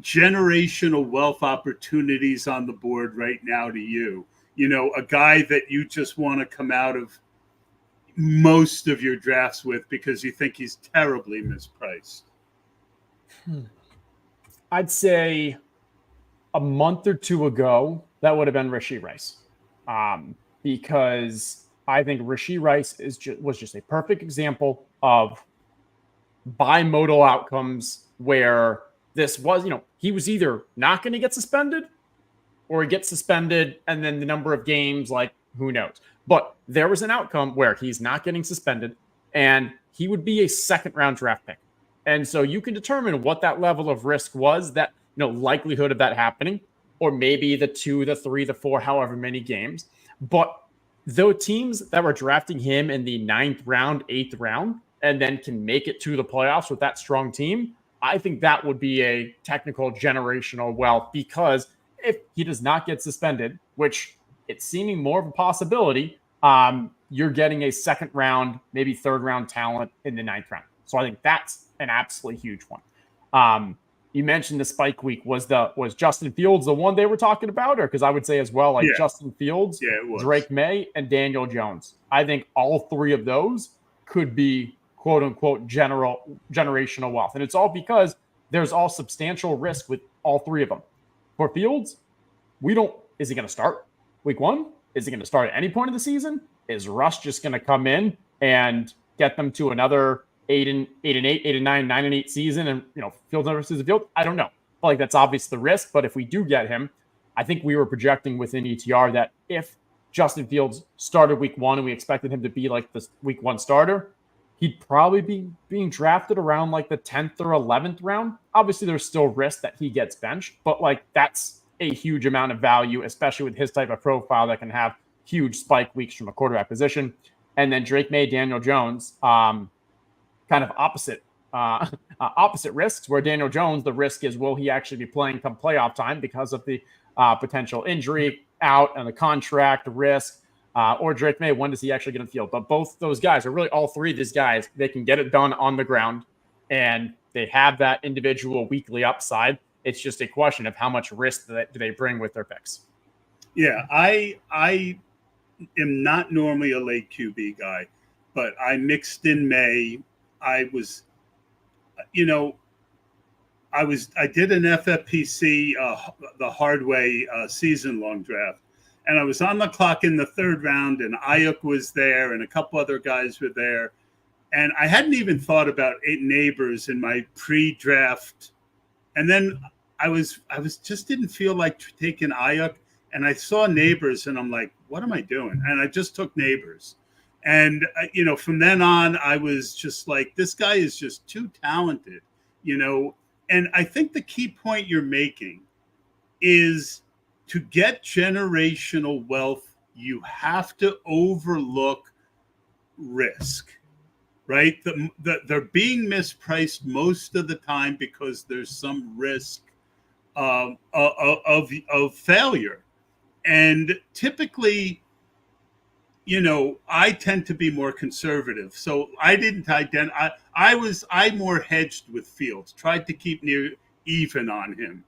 generational wealth opportunities on the board right now to you? A guy that you just want to come out of most of your drafts with because you think he's terribly mispriced? I'd say a month or two ago, that would have been Rashee Rice. Because I think Rashee Rice was just a perfect example of bimodal outcomes where this was, he was either not going to get suspended or he gets suspended, and then the number of games, who knows? But there was an outcome where he's not getting suspended, and he would be a second-round draft pick. And so you can determine what that level of risk was, that likelihood of that happening. or maybe the 2, the 3, the 4, however many games. But though teams that were drafting him in the 9th round, 8th round, and then can make it to the playoffs with that strong team, I think that would be a technical generational wealth, because if he does not get suspended, which it's seeming more of a possibility, you're getting a 2nd round, maybe 3rd round talent in the 9th round. So I think that's an absolutely huge one. You mentioned the spike week. Was Justin Fields the one they were talking about? Or because I would say as well, like Justin Fields, Drake May, and Daniel Jones. I think all 3 of those could be quote unquote generational wealth. And it's all because there's all substantial risk with all 3 of them. For Fields, is he going to start week 1? Is he going to start at any point of the season? Is Russ just going to come in and get them to another 8-8, 8-9, 9-8 season, and Fields never sees the field? I don't know. But like, that's obvious the risk. But if we do get him, I think we were projecting within ETR that if Justin Fields started week 1 and we expected him to be like the week 1 starter, he'd probably be being drafted around like the 10th or 11th round. Obviously, there's still risk that he gets benched, but like, that's a huge amount of value, especially with his type of profile that can have huge spike weeks from a quarterback position. And then Drake May, Daniel Jones, kind of opposite risks, where Daniel Jones, the risk is, will he actually be playing come playoff time because of the potential injury out and the contract risk, or Drake May, when does he actually get on the field? But both those guys, or really all 3 of these guys, they can get it done on the ground, and they have that individual weekly upside. It's just a question of how much risk do they bring with their picks. Yeah, I am not normally a late QB guy, but I mixed in May. I did an FFPC, the hard way season-long draft, and I was on the clock in the 3rd round, and Ayuk was there, and a couple other guys were there, and I hadn't even thought about 8 neighbors in my pre-draft, and then I just didn't feel like taking Ayuk, and I saw neighbors, and I'm like, what am I doing? And I just took neighbors. And, from then on, I was just like, this guy is just too talented, And I think the key point you're making is, to get generational wealth, you have to overlook risk, right? They're being mispriced most of the time because there's some risk of failure. And typically, I tend to be more conservative. So I didn't identify. I more hedged with Fields, tried to keep near even on him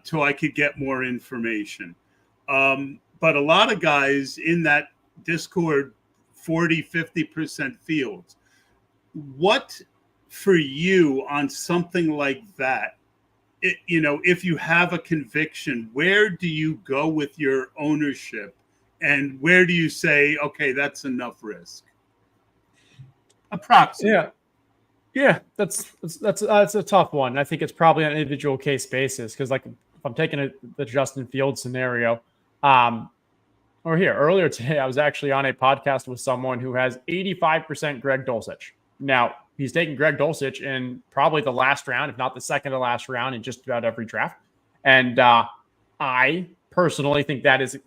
till I could get more information. But a lot of guys in that Discord, 40, 50% Fields. What for you on something like that? If you have a conviction, where do you go with your ownership? And where do you say, okay, that's enough risk? Approximately. Yeah, that's a tough one. I think it's probably on an individual case basis, because like, if I'm taking the Justin Fields scenario, earlier today, I was actually on a podcast with someone who has 85% Greg Dulcich. Now, he's taking Greg Dulcich in probably the last round, if not the second to last round, in just about every draft. And I personally think that is,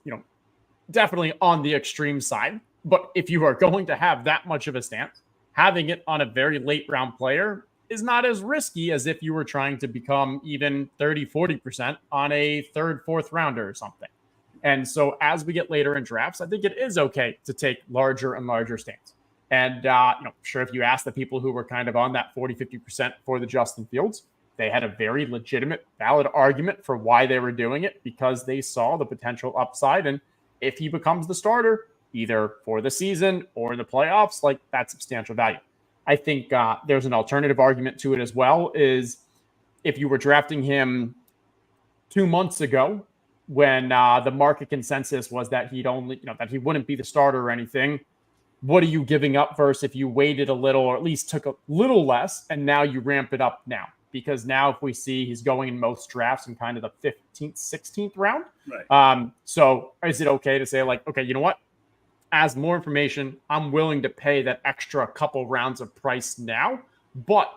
definitely on the extreme side. But if you are going to have that much of a stance, having it on a very late round player is not as risky as if you were trying to become even 30, 40% on a 3rd, 4th rounder or something. And so as we get later in drafts, I think it is okay to take larger and larger stance. And, sure, if you ask the people who were kind of on that 40, 50% for the Justin Fields, they had a very legitimate, valid argument for why they were doing it, because they saw the potential upside. And if he becomes the starter, either for the season or in the playoffs, like, that's substantial value. I think there's an alternative argument to it as well, is if you were drafting him 2 months ago, when the market consensus was that he'd only, that he wouldn't be the starter or anything, what are you giving up versus if you waited a little, or at least took a little less, and now you ramp it up now? Because now if we see he's going in most drafts in kind of the 15th, 16th round. Right. So is it okay to say, like, okay, you know what? As more information, I'm willing to pay that extra couple rounds of price now, but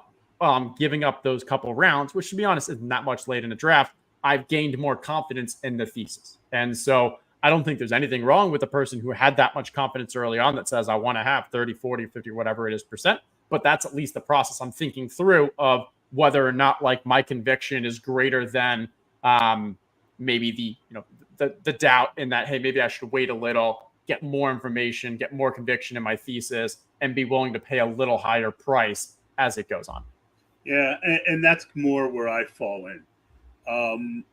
giving up those couple rounds, which, to be honest, isn't that much late in the draft, I've gained more confidence in the thesis. And so I don't think there's anything wrong with a person who had that much confidence early on that says, I want to have 30, 40, 50, whatever it is percent. But that's at least the process I'm thinking through of whether or not like my conviction is greater than maybe the doubt in that, hey, maybe I should wait a little, get more information, get more conviction in my thesis, and be willing to pay a little higher price as it goes on. Yeah, and that's more where I fall in. Um,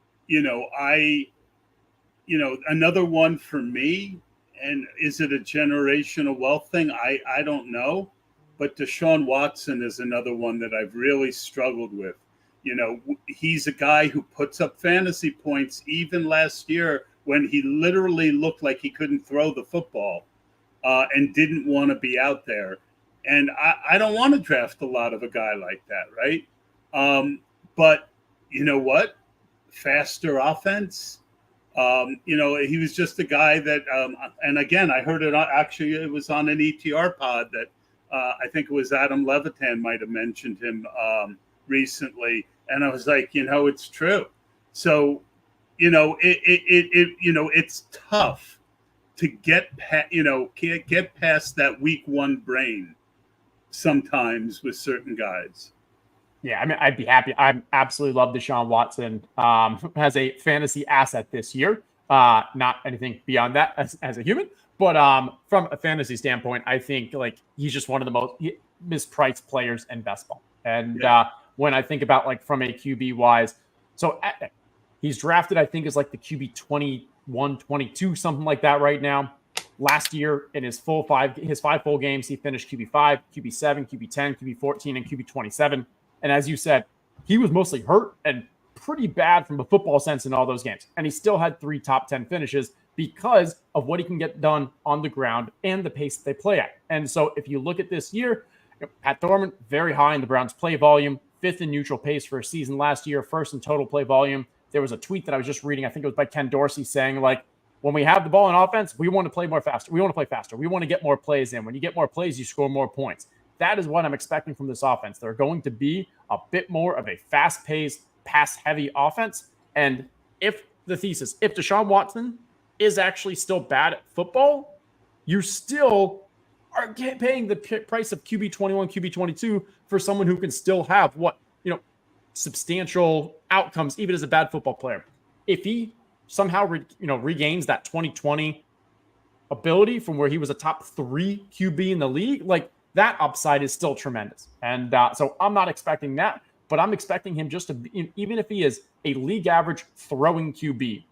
another one for me, and is it a generational wealth thing? I don't know, but Deshaun Watson is another one that I've really struggled with. He's a guy who puts up fantasy points even last year when he literally looked like he couldn't throw the football and didn't want to be out there. And I don't want to draft a lot of a guy like that, right? But you know what? Faster offense. He was just a guy that, and again, I heard it actually, it was on an ETR pod that I think it was Adam Levitan might have mentioned him recently. And I was like, it's true. So, it's tough to get past that week one brain sometimes with certain guys. Yeah, I mean, I'd be happy. I absolutely love Deshaun Watson as a fantasy asset this year. Not anything beyond that as a human, but from a fantasy standpoint, I think like he's just one of the most mispriced players in best ball. And when I think about like from a QB wise, so he's drafted, I think is like the QB 21, 22, something like that right now. Last year in his five full games, he finished QB5, QB7, QB10, QB14, and QB27. And as you said, he was mostly hurt and pretty bad from a football sense in all those games. And he still had 3 top 10 finishes because of what he can get done on the ground and the pace that they play at. And so if you look at this year, Pat Thorman, very high in the Browns play volume, 5th in neutral pace for a season last year, 1st in total play volume. There was a tweet that I was just reading, I think it was by Ken Dorsey, saying like, when we have the ball in offense, we want to play more faster. We want to play faster. We want to get more plays in. When you get more plays, you score more points. That is what I'm expecting from this offense. They're going to be a bit more of a fast-paced, pass-heavy offense. And if Deshaun Watson is actually still bad at football, you still are paying the price of QB 21, QB 22 for someone who can still have substantial outcomes, even as a bad football player. If he somehow regains that 2020 ability from where he was a top 3 QB in the league, like that upside is still tremendous. And so I'm not expecting that, but I'm expecting him just to be, even if he is a league average throwing QB,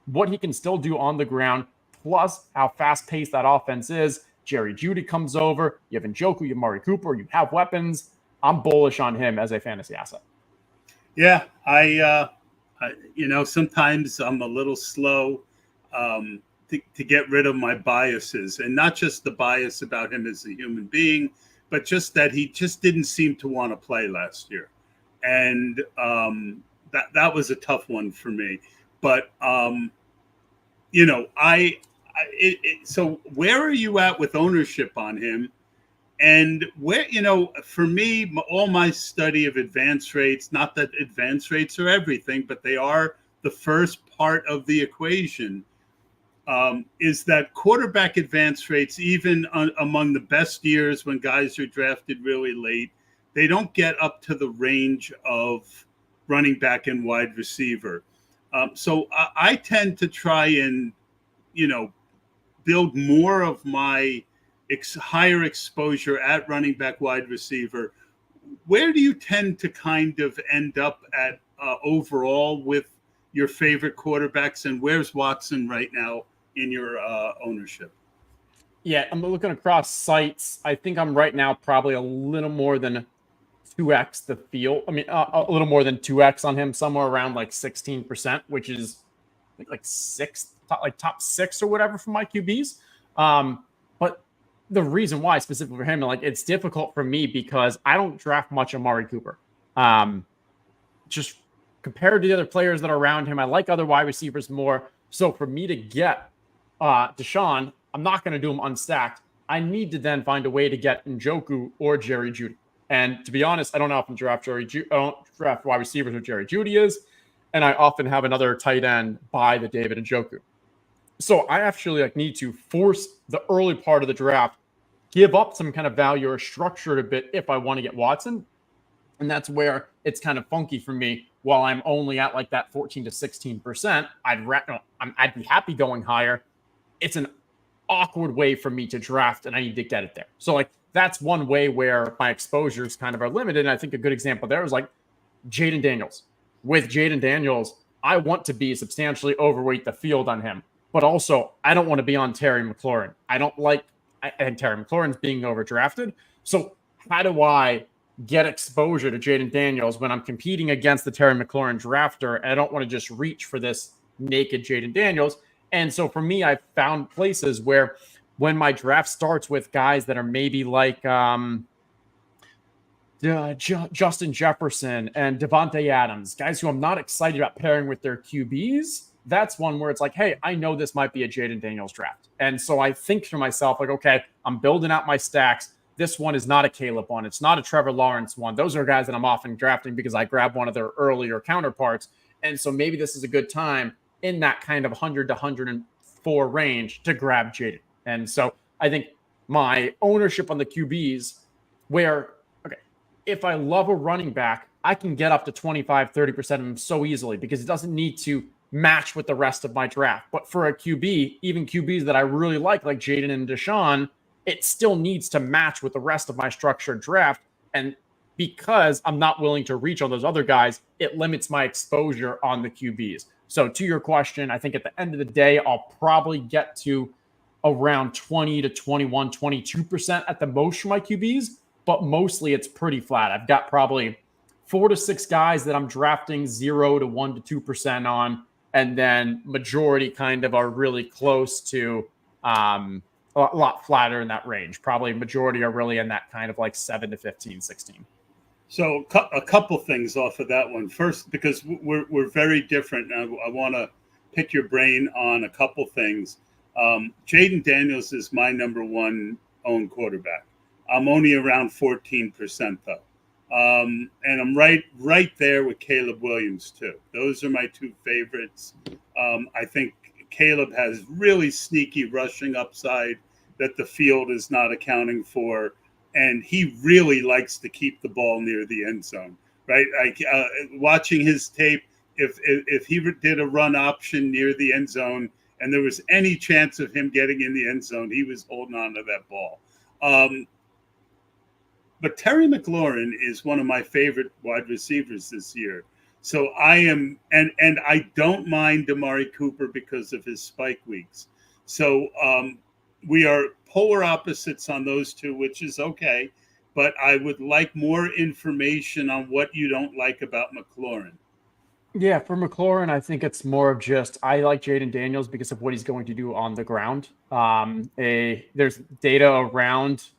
what he can still do on the ground, plus how fast paced that offense is. Jerry Jeudy comes over, you have Njoku, you have Amari Cooper, you have weapons. I'm bullish on him as a fantasy asset. Yeah, I sometimes I'm a little slow to get rid of my biases, and not just the bias about him as a human being, but just that he just didn't seem to want to play last year. And that was a tough one for me. But, so where are you at with ownership on him? And where, for me, all my study of advance rates, not that advance rates are everything, but they are the first part of the equation, is that quarterback advance rates, even among the best years when guys are drafted really late, they don't get up to the range of running back and wide receiver. So I tend to try and, build more of my higher exposure at running back, wide receiver. Where do you tend to kind of end up at overall with your favorite quarterbacks, and where's Watson right now in your ownership? Yeah, I'm looking across sites. I think I'm right now probably a little more than 2x the field. I mean, a little more than 2x on him, somewhere around like 16%, which is like top 6 or whatever for my QBs. But the reason why specifically for him, like it's difficult for me because I don't draft much Amari Cooper. Just compared to the other players that are around him, I like other wide receivers more. So for me to get Deshaun, I'm not going to do him unstacked. I need to then find a way to get Njoku or Jerry Jeudy. And to be honest, I don't know if I don't draft wide receivers where Jerry Jeudy is. and I often have another tight end by the David Njoku. So I actually need to force the early part of the draft, give up some kind of value or structure a bit if I want to get Watson. And that's where it's kind of funky for me. While I'm only at that 14 to 16%, I'd be happy going higher. It's an awkward way for me to draft, and I need to get it there. So that's one way where my exposures kind of are limited. And I think a good example there is Jaden Daniels. With Jaden Daniels, I want to be substantially overweight the field on him, but also I don't want to be on Terry McLaurin. I think Terry McLaurin's being overdrafted. So how do I get exposure to Jaden Daniels when I'm competing against the Terry McLaurin drafter, and I don't want to just reach for this naked Jaden Daniels? And so for me, I've found places where when my draft starts with guys that are maybe Justin Jefferson and Devontae Adams, guys who I'm not excited about pairing with their QBs, that's one where it's hey, I know this might be a Jaden Daniels draft. And so I think to myself, okay, I'm building out my stacks. This one is not a Caleb one. It's not a Trevor Lawrence one. Those are guys that I'm often drafting because I grab one of their earlier counterparts. And so maybe this is a good time in that kind of 100 to 104 range to grab Jaden. And so I think my ownership on the QBs where, if I love a running back, I can get up to 25, 30% of them so easily because it doesn't need to match with the rest of my draft. But for a QB, even QBs that I really like Jaden and Deshaun, it still needs to match with the rest of my structured draft. And because I'm not willing to reach on those other guys, it limits my exposure on the QBs. So to your question, I think at the end of the day, I'll probably get to around 20 to 21, 22% at the most for my QBs, but mostly it's pretty flat. I've got probably 4 to 6 guys that I'm drafting 0 to 1 to 2% on, and then majority kind of are really close to a lot flatter in that range. Probably majority are really in that kind of 7 to 15, 16. So a couple things off of that one. First, because we're very different, and I want to pick your brain on a couple things. Jaden Daniels is my number one owned quarterback. I'm only around 14% though. And I'm right there with Caleb Williams too. Those are my two favorites. I think Caleb has really sneaky rushing upside that the field is not accounting for. And he really likes to keep the ball near the end zone, right? Watching his tape, if he did a run option near the end zone and there was any chance of him getting in the end zone, he was holding on to that ball. But Terry McLaurin is one of my favorite wide receivers this year. So I am, and I don't mind Damari Cooper because of his spike weeks. So we are polar opposites on those two, which is okay. But I would like more information on what you don't like about McLaurin. Yeah, for McLaurin, I think it's more of just I like Jaden Daniels because of what he's going to do on the ground. There's data around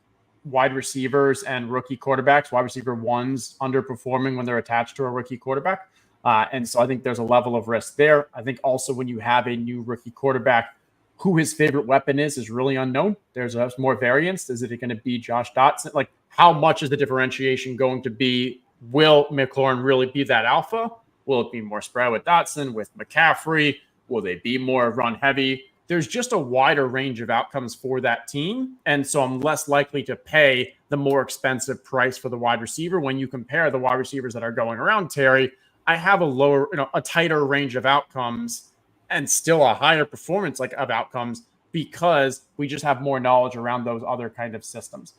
wide receivers and rookie quarterbacks. Wide receiver ones underperforming when they're attached to a rookie quarterback. And so I think there's a level of risk there. I think also when you have a new rookie quarterback, who his favorite weapon is really unknown. There's more variance. Is it going to be Josh Dotson? How much is the differentiation going to be? Will McLaurin really be that alpha? Will it be more spread with Dotson, with McCaffrey? Will they be more run heavy? There's just a wider range of outcomes for that team. And so I'm less likely to pay the more expensive price for the wide receiver. When you compare the wide receivers that are going around Terry, I have a tighter range of outcomes and still a higher performance of outcomes because we just have more knowledge around those other kind of systems.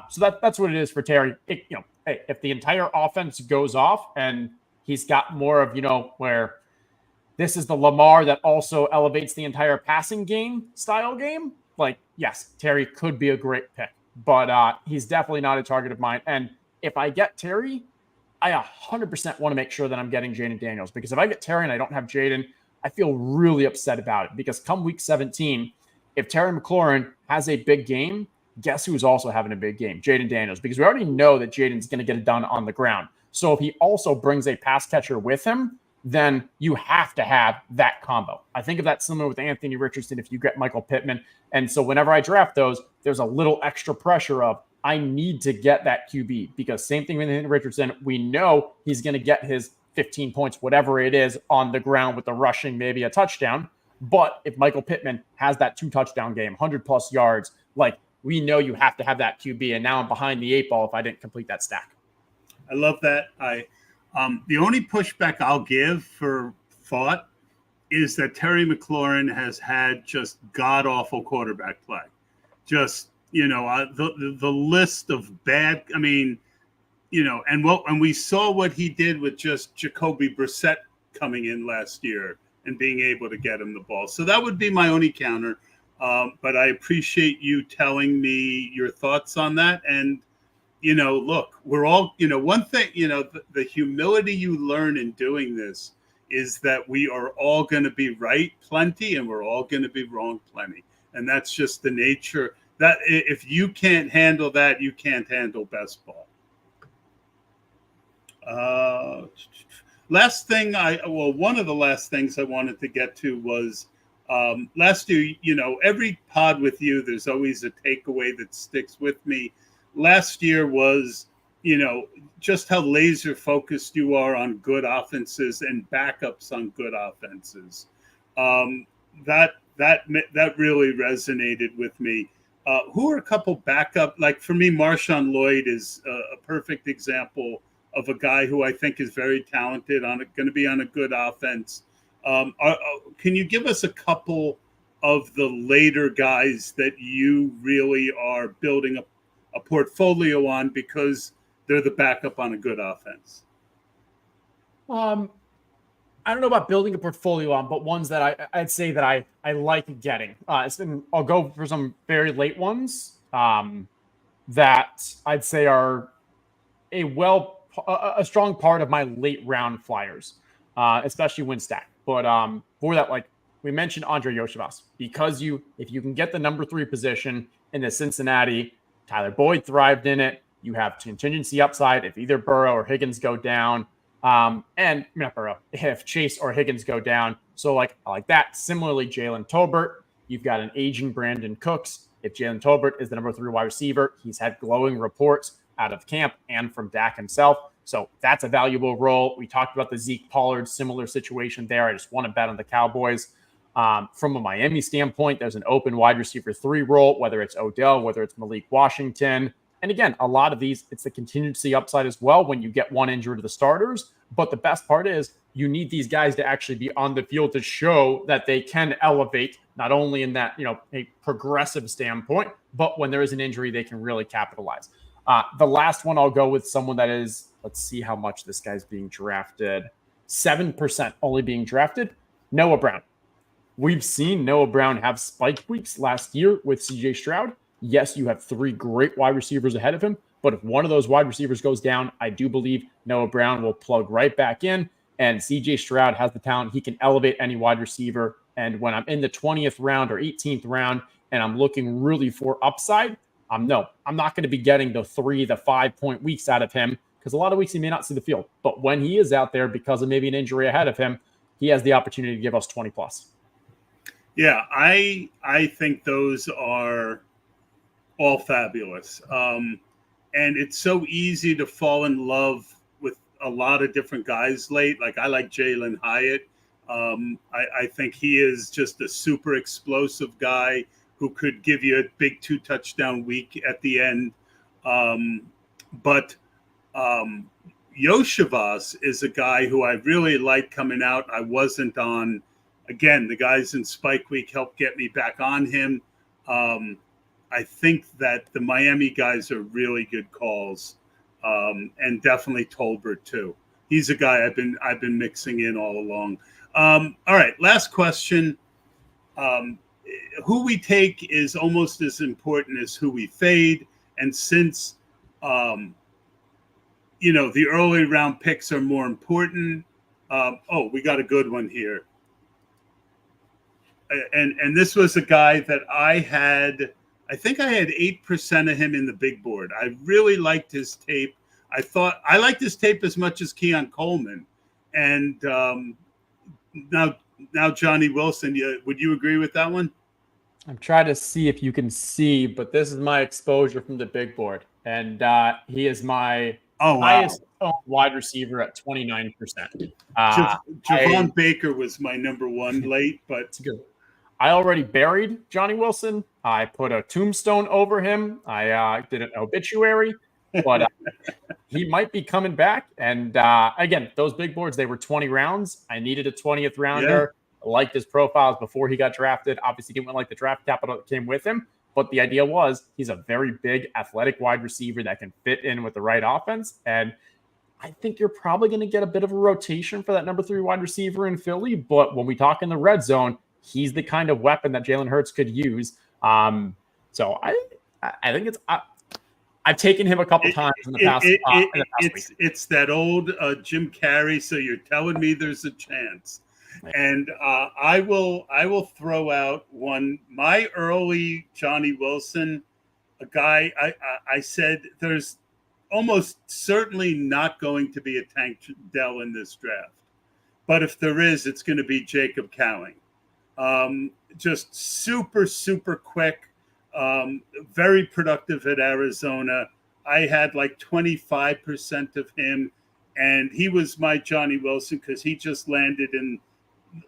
So that's what it is for Terry. If the entire offense goes off and he's got more of, where this is the Lamar that also elevates the entire passing game style game, yes, Terry could be a great pick, but he's definitely not a target of mine. And if I get Terry, I 100% want to make sure that I'm getting Jaden Daniels, because if I get Terry and I don't have Jaden, I feel really upset about it, because come week 17, if Terry McLaurin has a big game, guess who's also having a big game? Jaden Daniels, because we already know that Jaden's going to get it done on the ground. So if he also brings a pass catcher with him, then you have to have that combo. I think of that similar with Anthony Richardson if you get Michael Pittman. And so whenever I draft those, there's a little extra pressure of I need to get that QB, because same thing with Anthony Richardson. We know he's going to get his 15 points, whatever it is, on the ground with the rushing, maybe a touchdown. But if Michael Pittman has that 2-touchdown game, 100+ yards, like, we know you have to have that QB. And now I'm behind the 8 ball if I didn't complete that stack. I love that. The only pushback I'll give for thought is that Terry McLaurin has had just god awful quarterback play. Just, the list of bad. I mean, and we saw what he did with just Jacoby Brissett coming in last year and being able to get him the ball. So that would be my only counter. But I appreciate you telling me your thoughts on that. And, look, we're all, one thing, the humility you learn in doing this is that we are all going to be right plenty and we're all going to be wrong plenty. And that's just the nature that if you can't handle that, you can't handle best ball. One of the last things I wanted to get to was last year, every pod with you, there's always a takeaway that sticks with me. Last year was, just how laser focused you are on good offenses and backups on good offenses. That really resonated with me. Who are a couple backup? Like for me, Marshawn Lloyd is a perfect example of a guy who I think is very talented, going to be on a good offense. Can you give us a couple of the later guys that you really are building a portfolio on because they're the backup on a good offense? I don't know about building a portfolio on, but ones that I'd say that I like getting. I'll go for some very late ones that I'd say are a strong part of my late round flyers, especially when stacked. But for that, like we mentioned, Andre Yoshivas, because if you can get the number 3 position in the Cincinnati, Tyler Boyd thrived in it. You have contingency upside if either Burrow or Higgins go down. And not Burrow, if Chase or Higgins go down. So I like that. Similarly, Jalen Tolbert, you've got an aging Brandon Cooks. If Jalen Tolbert is the number 3 wide receiver, he's had glowing reports out of camp and from Dak himself. So that's a valuable role. We talked about the Zeke Pollard, similar situation there. I just want to bet on the Cowboys. From a Miami standpoint, there's an open wide receiver 3 role, whether it's Odell, whether it's Malik Washington. And again, a lot of these, it's the contingency upside as well when you get one injury to the starters. But the best part is you need these guys to actually be on the field to show that they can elevate, not only in that, a progressive standpoint, but when there is an injury, they can really capitalize. The last one, I'll go with someone that is, let's see how much this guy's being drafted. 7% only being drafted. Noah Brown. We've seen Noah Brown have spike weeks last year with CJ Stroud. Yes, you have 3 great wide receivers ahead of him, but if one of those wide receivers goes down, I do believe Noah Brown will plug right back in, and CJ Stroud has the talent. He can elevate any wide receiver, and when I'm in the 20th round or 18th round and I'm looking really for upside, I'm not going to be getting the 3, the 5 point weeks out of him because a lot of weeks he may not see the field. But when he is out there because of maybe an injury ahead of him, he has the opportunity to give us 20+. Yeah, I think those are all fabulous. And it's so easy to fall in love with a lot of different guys late. Like I like Jalen Hyatt. I think he is just a super explosive guy who could give you a big 2-touchdown week at the end. But Yoshivas is a guy who I really like coming out. I wasn't on. Again, the guys in Spike Week helped get me back on him. I think that the Miami guys are really good calls, and definitely Tolbert too. He's a guy I've been mixing in all along. All right, last question. Who we take is almost as important as who we fade, and since the early round picks are more important. We got a good one here. And this was a guy that I think I had 8% of him in the big board. I really liked his tape. I thought I liked his tape as much as Keon Coleman. And now Johnny Wilson, would you agree with that one? I'm trying to see if you can see, but this is my exposure from the big board. And he is my Oh, wow. Highest owned wide receiver at 29%. Javon Baker was my number one late, but it's good. I already buried Johnny Wilson. I put a tombstone over him. I did an obituary, but he might be coming back. And again, those big boards, they were 20 rounds. I needed a 20th rounder. I liked his profiles before he got drafted. Obviously, didn't like the draft capital that came with him. But the idea was he's a very big, athletic wide receiver that can fit in with the right offense. And I think you're probably going to get a bit of a rotation for that number 3 wide receiver in Philly. But when we talk in the red zone, he's the kind of weapon that Jalen Hurts could use. So I think it's I've taken him a couple times in the past. It's that old Jim Carrey. So you're telling me there's a chance, and I will throw out one. My early Johnny Wilson, a guy I said there's almost certainly not going to be a Tank Dell in this draft, but if there is, it's going to be Jacob Cowing. Just super quick, very productive at Arizona. I had like 25% of him, and he was my Johnny Wilson because he just landed in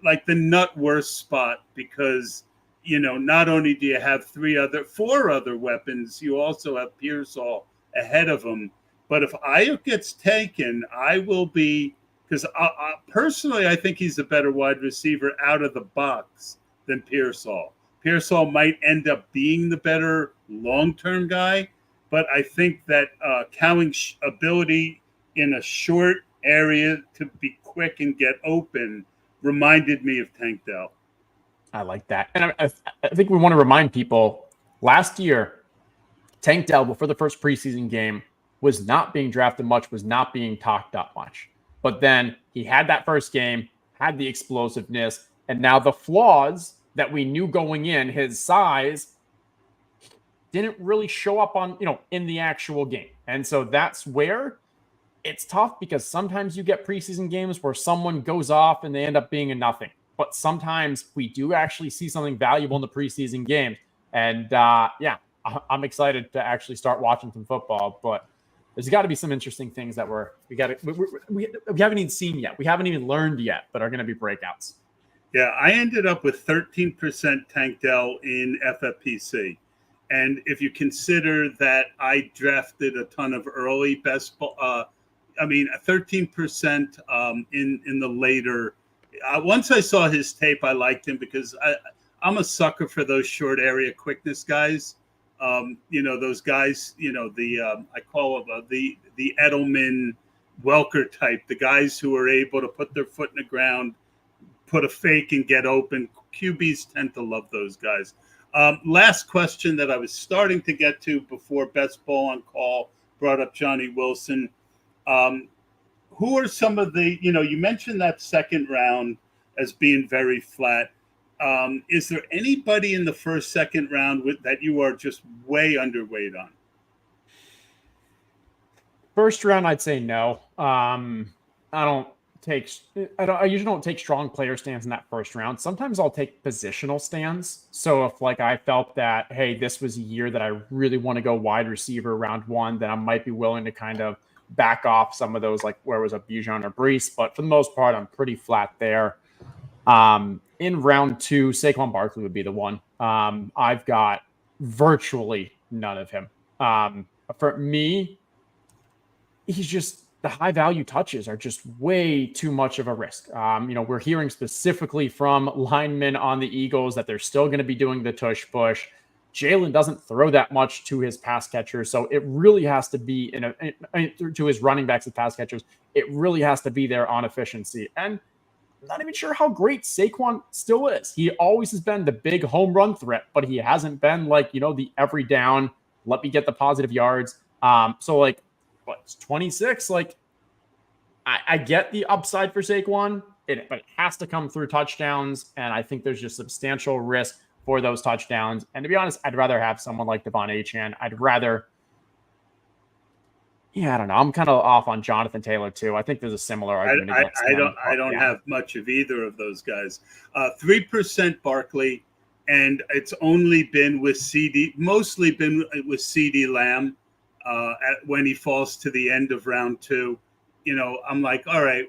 like the nut worst spot because, not only do you have 4 other weapons, you also have Pearsall ahead of him. But if Ayuk gets taken, I will be, because personally, I think he's a better wide receiver out of the box than Pearsall. Pearsall might end up being the better long-term guy, but I think that Cowing's ability in a short area to be quick and get open reminded me of Tank Dell. I like that. And I think we want to remind people, last year, Tank Dell, before the first preseason game, was not being drafted much, was not being talked up much. But then he had that first game, had the explosiveness, and now the flaws that we knew going in, his size, didn't really show up on, in the actual game. And so that's where it's tough, because sometimes you get preseason games where someone goes off and they end up being a nothing. But sometimes we do actually see something valuable in the preseason games. And I'm excited to actually start watching some football, but there's got to be some interesting things that we haven't even seen yet. We haven't even learned yet, but are going to be breakouts. Yeah, I ended up with 13% Tank Dell in FFPC. And if you consider that I drafted a ton of early best ball, 13% in the later. Once I saw his tape, I liked him because I'm a sucker for those short area quickness guys. Those guys, I call them the Edelman Welker type, the guys who are able to put their foot in the ground, put a fake and get open. QBs tend to love those guys. Last question that I was starting to get to before Best Ball on Call brought up Johnny Wilson. Who are some of the, you mentioned that second round as being very flat. Is there anybody in the first, second round that you are just way underweight on? First round, I'd say no. I usually don't take strong player stands in that first round. Sometimes I'll take positional stands. So if I felt that, hey, this was a year that I really want to go wide receiver round 1, then I might be willing to kind of back off some of those, like where was a Bijan or Brees. But for the most part, I'm pretty flat there. In round 2, Saquon Barkley would be the one. I've got virtually none of him. For me, he's just, the high value touches are just way too much of a risk. We're hearing specifically from linemen on the Eagles that they're still going to be doing the tush push. Jalen doesn't throw that much to his pass catchers, so it really has to be to his running backs and pass catchers. It really has to be there on efficiency. And I'm not even sure how great Saquon still is. He always has been the big home run threat, but he hasn't been the every down, let me get the positive yards. It's 26. I get the upside for Saquon, but it has to come through touchdowns. And I think there's just substantial risk for those touchdowns. And to be honest, I'd rather have someone like Devon Achane. I don't know. I'm kind of off on Jonathan Taylor too. I think there's a similar argument. I don't have much of either of those guys. 3% Barkley, and it's only been with CD, mostly been with CD Lamb. when he falls to the end of round 2. I'm like, all right,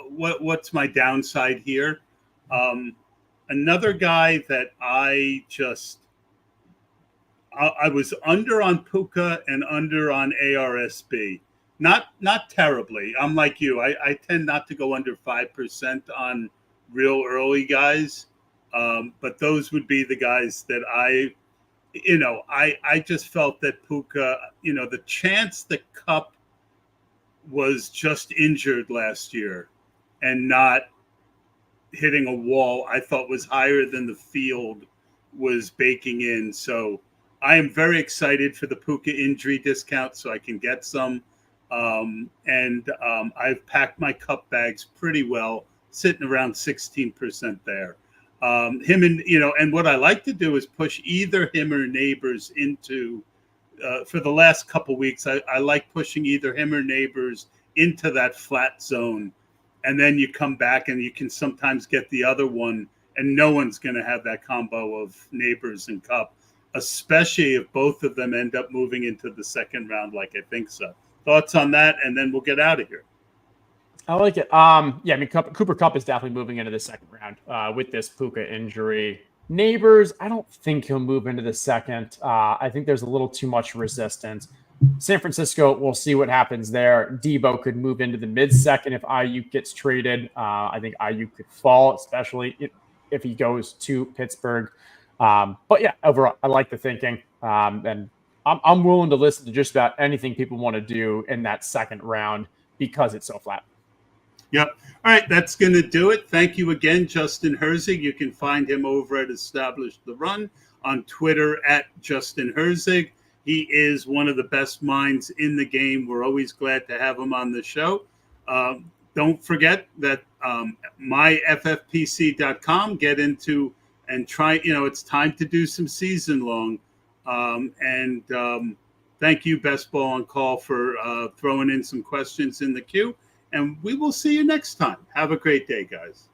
what's my downside here? Another guy that I was under on Puka and under on ARSB. Not terribly. I'm like you. I tend not to go under 5% on real early guys. But those would be the guys that I just felt that Puka, the chance that Cup was just injured last year and not hitting a wall, I thought was higher than the field was baking in. So I am very excited for the Puka injury discount so I can get some. I've packed my Cup bags pretty well, sitting around 16% there. Him and what I like to do is push either him or Neighbors into, for the last couple weeks, I like pushing either him or Neighbors into that flat zone. And then you come back and you can sometimes get the other one, and no one's going to have that combo of Neighbors and Cup, especially if both of them end up moving into the second round like I think so. Thoughts on that, and then we'll get out of here. I like it. Yeah, I mean, Cooper Kupp is definitely moving into the second round with this Puka injury. Neighbors, I don't think he'll move into the second. I think there's a little too much resistance. San Francisco, we'll see what happens there. Debo could move into the mid-second if Ayuk gets traded. I think Ayuk could fall, especially if he goes to Pittsburgh. But yeah, overall, I like the thinking. And I'm willing to listen to just about anything people want to do in that second round because it's so flat. Yep. All right, that's going to do it. Thank you again, Justin Herzig. You can find him over at Establish the Run on Twitter at Justin Herzig. He is one of the best minds in the game. We're always glad to have him on the show. Don't forget that myffpc.com, get into and try, it's time to do some season long. Thank you, Best Ball on Call, for throwing in some questions in the queue. And we will see you next time. Have a great day, guys.